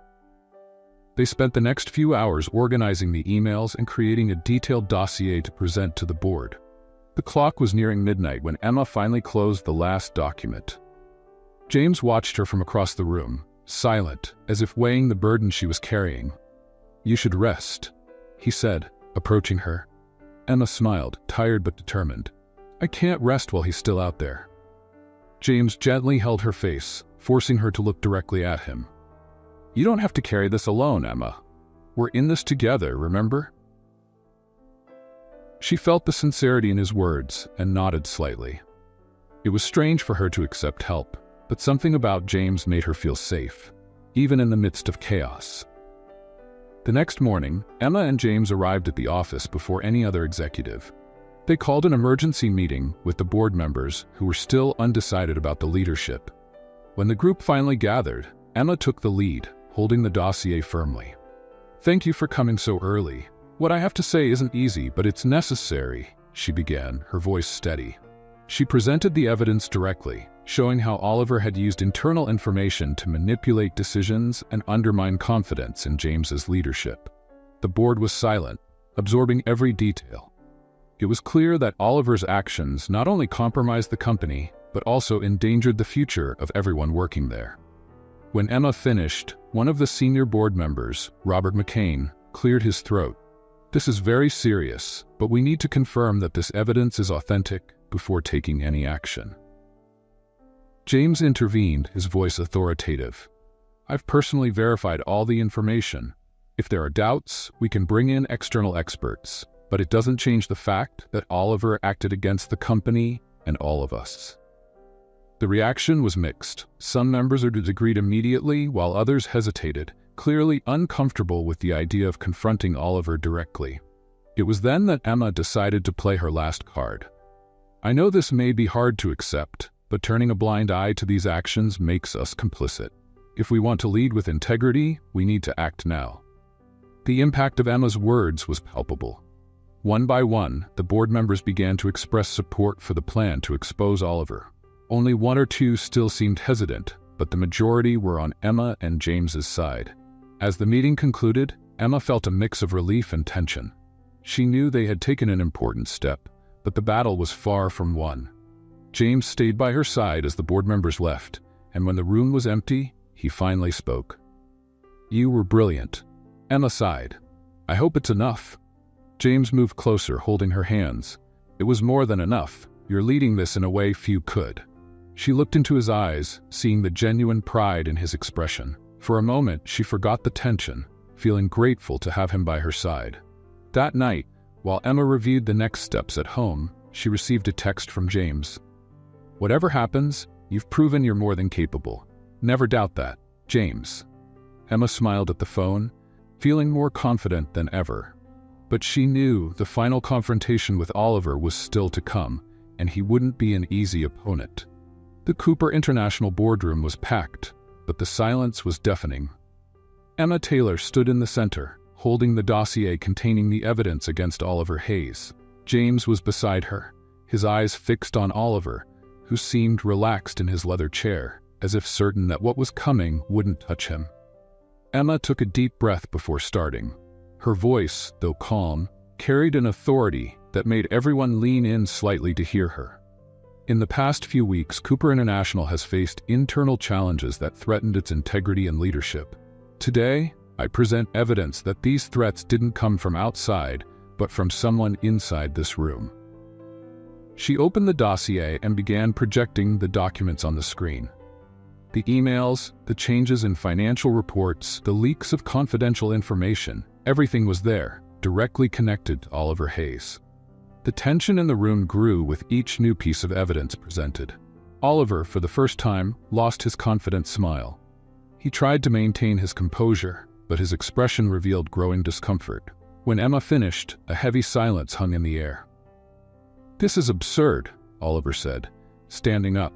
They spent the next few hours organizing the emails and creating a detailed dossier to present to the board. The clock was nearing midnight when Emma finally closed the last document. James watched her from across the room, silent, as if weighing the burden she was carrying. "You should rest," he said, approaching her. Emma smiled, tired but determined. "I can't rest while he's still out there." James gently held her face, forcing her to look directly at him. "You don't have to carry this alone, Emma. We're in this together, remember?" She felt the sincerity in his words and nodded slightly. It was strange for her to accept help, but something about James made her feel safe, even in the midst of chaos. The next morning, Emma and James arrived at the office before any other executive. They called an emergency meeting with the board members who were still undecided about the leadership. When the group finally gathered, Emma took the lead, holding the dossier firmly. "Thank you for coming so early. What I have to say isn't easy, but it's necessary," she began, her voice steady. She presented the evidence directly, showing how Oliver had used internal information to manipulate decisions and undermine confidence in James's leadership. The board was silent, absorbing every detail. It was clear that Oliver's actions not only compromised the company, but also endangered the future of everyone working there. When Emma finished, one of the senior board members, Robert McCain, cleared his throat. "This is very serious, but we need to confirm that this evidence is authentic before taking any action." James intervened, his voice authoritative. "I've personally verified all the information. If there are doubts, we can bring in external experts, but it doesn't change the fact that Oliver acted against the company and all of us." The reaction was mixed. Some members agreed immediately, while others hesitated, clearly uncomfortable with the idea of confronting Oliver directly. It was then that Emma decided to play her last card. "I know this may be hard to accept, but turning a blind eye to these actions makes us complicit. If we want to lead with integrity, we need to act now." The impact of Emma's words was palpable. One by one, the board members began to express support for the plan to expose Oliver. Only one or two still seemed hesitant, but the majority were on Emma and James's side. As the meeting concluded, Emma felt a mix of relief and tension. She knew they had taken an important step, but the battle was far from won. James stayed by her side as the board members left, and when the room was empty, he finally spoke. "You were brilliant." Emma sighed. "I hope it's enough." James moved closer, holding her hands. "It was more than enough. You're leading this in a way few could." She looked into his eyes, seeing the genuine pride in his expression. For a moment, she forgot the tension, feeling grateful to have him by her side. That night, while Emma reviewed the next steps at home, she received a text from James. "Whatever happens, you've proven you're more than capable. Never doubt that, James." Emma smiled at the phone, feeling more confident than ever. But she knew the final confrontation with Oliver was still to come, and he wouldn't be an easy opponent. The Cooper International boardroom was packed, but the silence was deafening. Emma Taylor stood in the center, holding the dossier containing the evidence against Oliver Hayes. James was beside her, his eyes fixed on Oliver, who seemed relaxed in his leather chair, as if certain that what was coming wouldn't touch him. Emma took a deep breath before starting. Her voice, though calm, carried an authority that made everyone lean in slightly to hear her. In the past few weeks, Cooper International has faced internal challenges that threatened its integrity and leadership. Today, I present evidence that these threats didn't come from outside, but from someone inside this room. She opened the dossier and began projecting the documents on the screen. The emails, the changes in financial reports, the leaks of confidential information, everything was there, directly connected to Oliver Hayes. The tension in the room grew with each new piece of evidence presented. Oliver, for the first time, lost his confident smile. He tried to maintain his composure, but his expression revealed growing discomfort. When Emma finished, a heavy silence hung in the air. "This is absurd," Oliver said, standing up.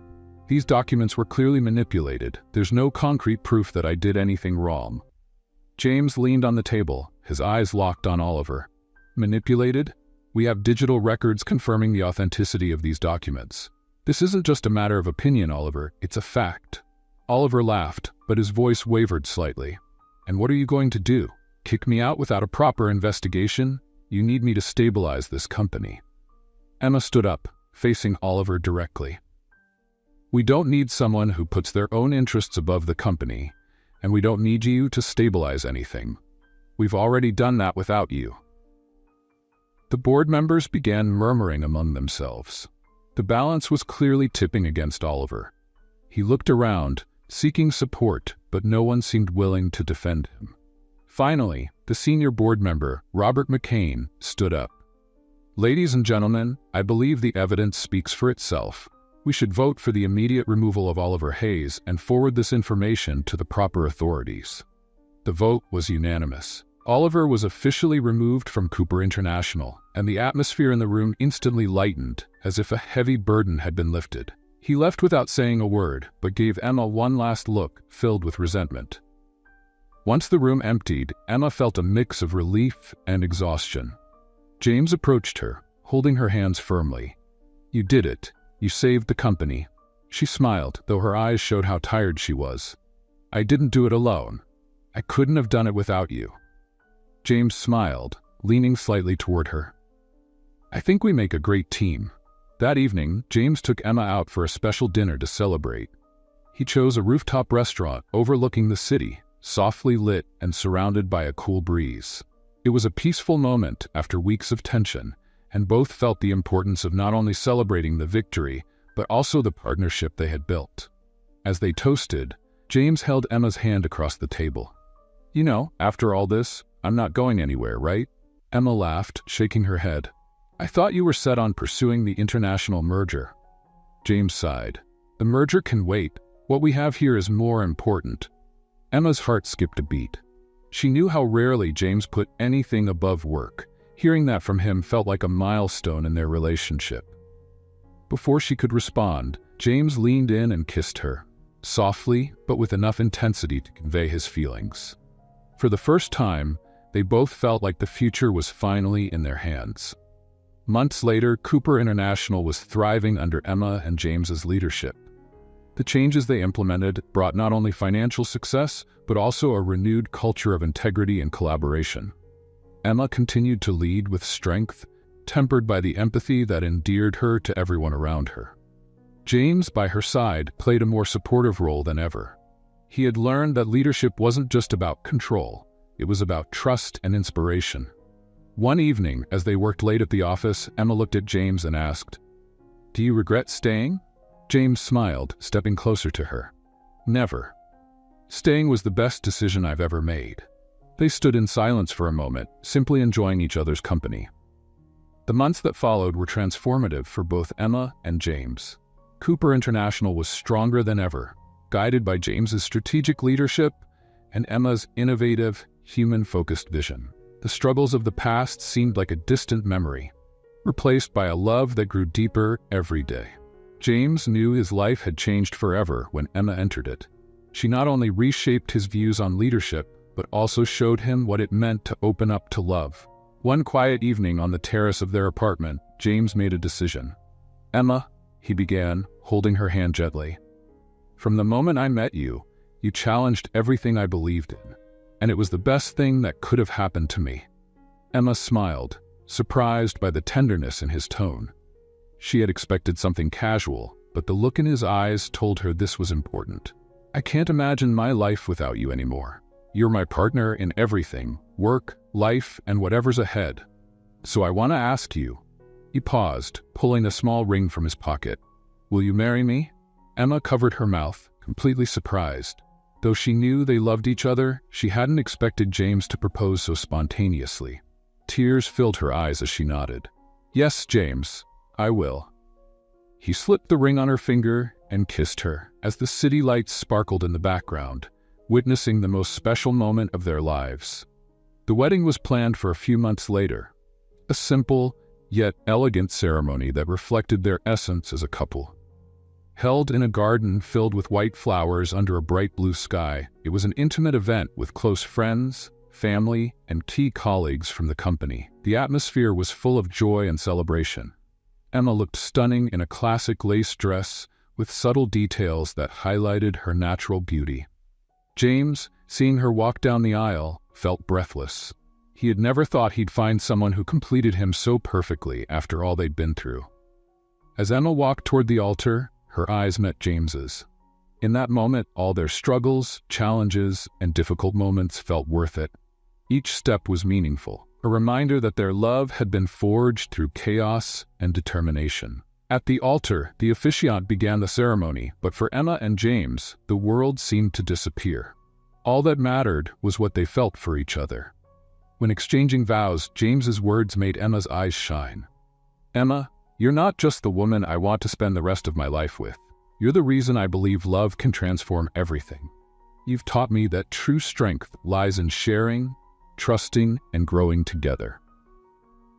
"These documents were clearly manipulated. There's no concrete proof that I did anything wrong." James leaned on the table, his eyes locked on Oliver. "Manipulated? We have digital records confirming the authenticity of these documents. This isn't just a matter of opinion, Oliver, it's a fact." Oliver laughed, but his voice wavered slightly. "And what are you going to do? Kick me out without a proper investigation? You need me to stabilize this company." Emma stood up, facing Oliver directly. "We don't need someone who puts their own interests above the company, and we don't need you to stabilize anything. We've already done that without you." The board members began murmuring among themselves. The balance was clearly tipping against Oliver. He looked around, seeking support, but no one seemed willing to defend him. Finally, the senior board member, Robert McCain, stood up. "Ladies and gentlemen, I believe the evidence speaks for itself. We should vote for the immediate removal of Oliver Hayes and forward this information to the proper authorities." The vote was unanimous. Oliver was officially removed from Cooper International, and the atmosphere in the room instantly lightened, as if a heavy burden had been lifted. He left without saying a word, but gave Emma one last look, filled with resentment. Once the room emptied, Emma felt a mix of relief and exhaustion. James approached her, holding her hands firmly. "You did it. You saved the company." She smiled, though her eyes showed how tired she was. "I didn't do it alone. I couldn't have done it without you." James smiled, leaning slightly toward her. "I think we make a great team." That evening, James took Emma out for a special dinner to celebrate. He chose a rooftop restaurant overlooking the city, softly lit and surrounded by a cool breeze. It was a peaceful moment after weeks of tension, and both felt the importance of not only celebrating the victory, but also the partnership they had built. As they toasted, James held Emma's hand across the table. "You know, after all this, I'm not going anywhere, right?" Emma laughed, shaking her head. "I thought you were set on pursuing the international merger." James sighed. "The merger can wait. What we have here is more important." Emma's heart skipped a beat. She knew how rarely James put anything above work. Hearing that from him felt like a milestone in their relationship. Before she could respond, James leaned in and kissed her, softly but with enough intensity to convey his feelings. For the first time, they both felt like the future was finally in their hands. Months later, Cooper International was thriving under Emma and James's leadership. The changes they implemented brought not only financial success, but also a renewed culture of integrity and collaboration. Emma continued to lead with strength, tempered by the empathy that endeared her to everyone around her. James, by her side, played a more supportive role than ever. He had learned that leadership wasn't just about control, it was about trust and inspiration. One evening, as they worked late at the office, Emma looked at James and asked, "Do you regret staying?" James smiled, stepping closer to her. "Never. Staying was the best decision I've ever made." They stood in silence for a moment, simply enjoying each other's company. The months that followed were transformative for both Emma and James. Cooper International was stronger than ever, guided by James's strategic leadership and Emma's innovative, human-focused vision. The struggles of the past seemed like a distant memory, replaced by a love that grew deeper every day. James knew his life had changed forever when Emma entered it. She not only reshaped his views on leadership, but also showed him what it meant to open up to love. One quiet evening on the terrace of their apartment, James made a decision. "Emma," he began, holding her hand gently, "from the moment I met you, you challenged everything I believed in, and it was the best thing that could have happened to me." Emma smiled, surprised by the tenderness in his tone. She had expected something casual, but the look in his eyes told her this was important. "I can't imagine my life without you anymore. You're my partner in everything, work, life, and whatever's ahead. So I want to ask you." He paused, pulling a small ring from his pocket. "Will you marry me?" Emma covered her mouth, completely surprised. Though she knew they loved each other, she hadn't expected James to propose so spontaneously. Tears filled her eyes as she nodded. "Yes, James, I will." He slipped the ring on her finger and kissed her, as the city lights sparkled in the background, witnessing the most special moment of their lives. The wedding was planned for a few months later, a simple, yet elegant ceremony that reflected their essence as a couple. Held in a garden filled with white flowers under a bright blue sky, it was an intimate event with close friends, family, and key colleagues from the company. The atmosphere was full of joy and celebration. Emma looked stunning in a classic lace dress with subtle details that highlighted her natural beauty. James, seeing her walk down the aisle, felt breathless. He had never thought he'd find someone who completed him so perfectly after all they'd been through. As Emma walked toward the altar, her eyes met James's. In that moment, all their struggles, challenges, and difficult moments felt worth it. Each step was meaningful, a reminder that their love had been forged through chaos and determination. At the altar, the officiant began the ceremony, but for Emma and James, the world seemed to disappear. All that mattered was what they felt for each other. When exchanging vows, James's words made Emma's eyes shine. "Emma, you're not just the woman I want to spend the rest of my life with. You're the reason I believe love can transform everything. You've taught me that true strength lies in sharing, trusting, and growing together."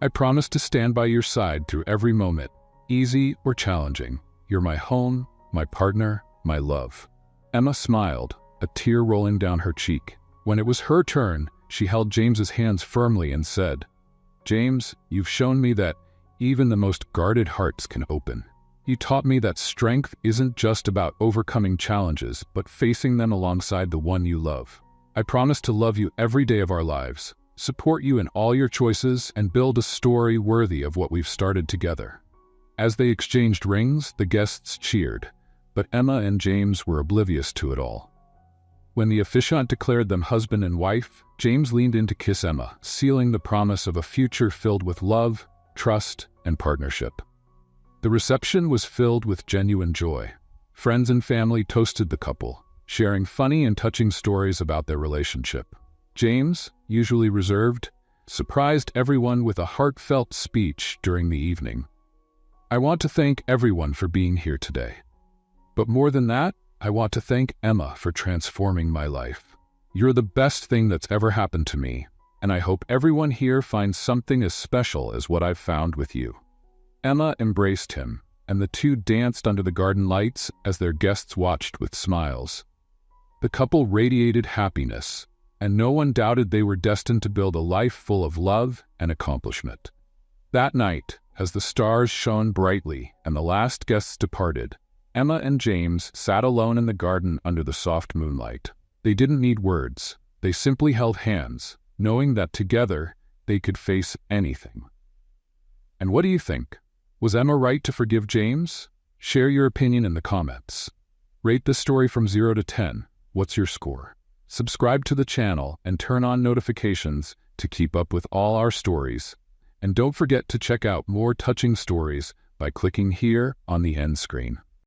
I promise to stand by your side through every moment, easy or challenging. You're my home, my partner, my love." Emma smiled, a tear rolling down her cheek. When it was her turn, she held James's hands firmly and said, "James, you've shown me that even the most guarded hearts can open. You taught me that strength isn't just about overcoming challenges, but facing them alongside the one you love. I promise to love you every day of our lives, support you in all your choices, and build a story worthy of what we've started together." As they exchanged rings, the guests cheered, but Emma and James were oblivious to it all. When the officiant declared them husband and wife, James leaned in to kiss Emma, sealing the promise of a future filled with love, trust, and partnership. The reception was filled with genuine joy. Friends and family toasted the couple, sharing funny and touching stories about their relationship. James, usually reserved, surprised everyone with a heartfelt speech during the evening. "I want to thank everyone for being here today. But more than that, I want to thank Emma for transforming my life. You're the best thing that's ever happened to me, and I hope everyone here finds something as special as what I've found with you." Emma embraced him, and the two danced under the garden lights as their guests watched with smiles. The couple radiated happiness, and no one doubted they were destined to build a life full of love and accomplishment. That night, as the stars shone brightly and the last guests departed, Emma and James sat alone in the garden under the soft moonlight. They didn't need words. They simply held hands, knowing that together they could face anything. And what do you think? Was Emma right to forgive James? Share your opinion in the comments. Rate this story from 0 to 10. What's your score? Subscribe to the channel and turn on notifications to keep up with all our stories. And don't forget to check out more touching stories by clicking here on the end screen.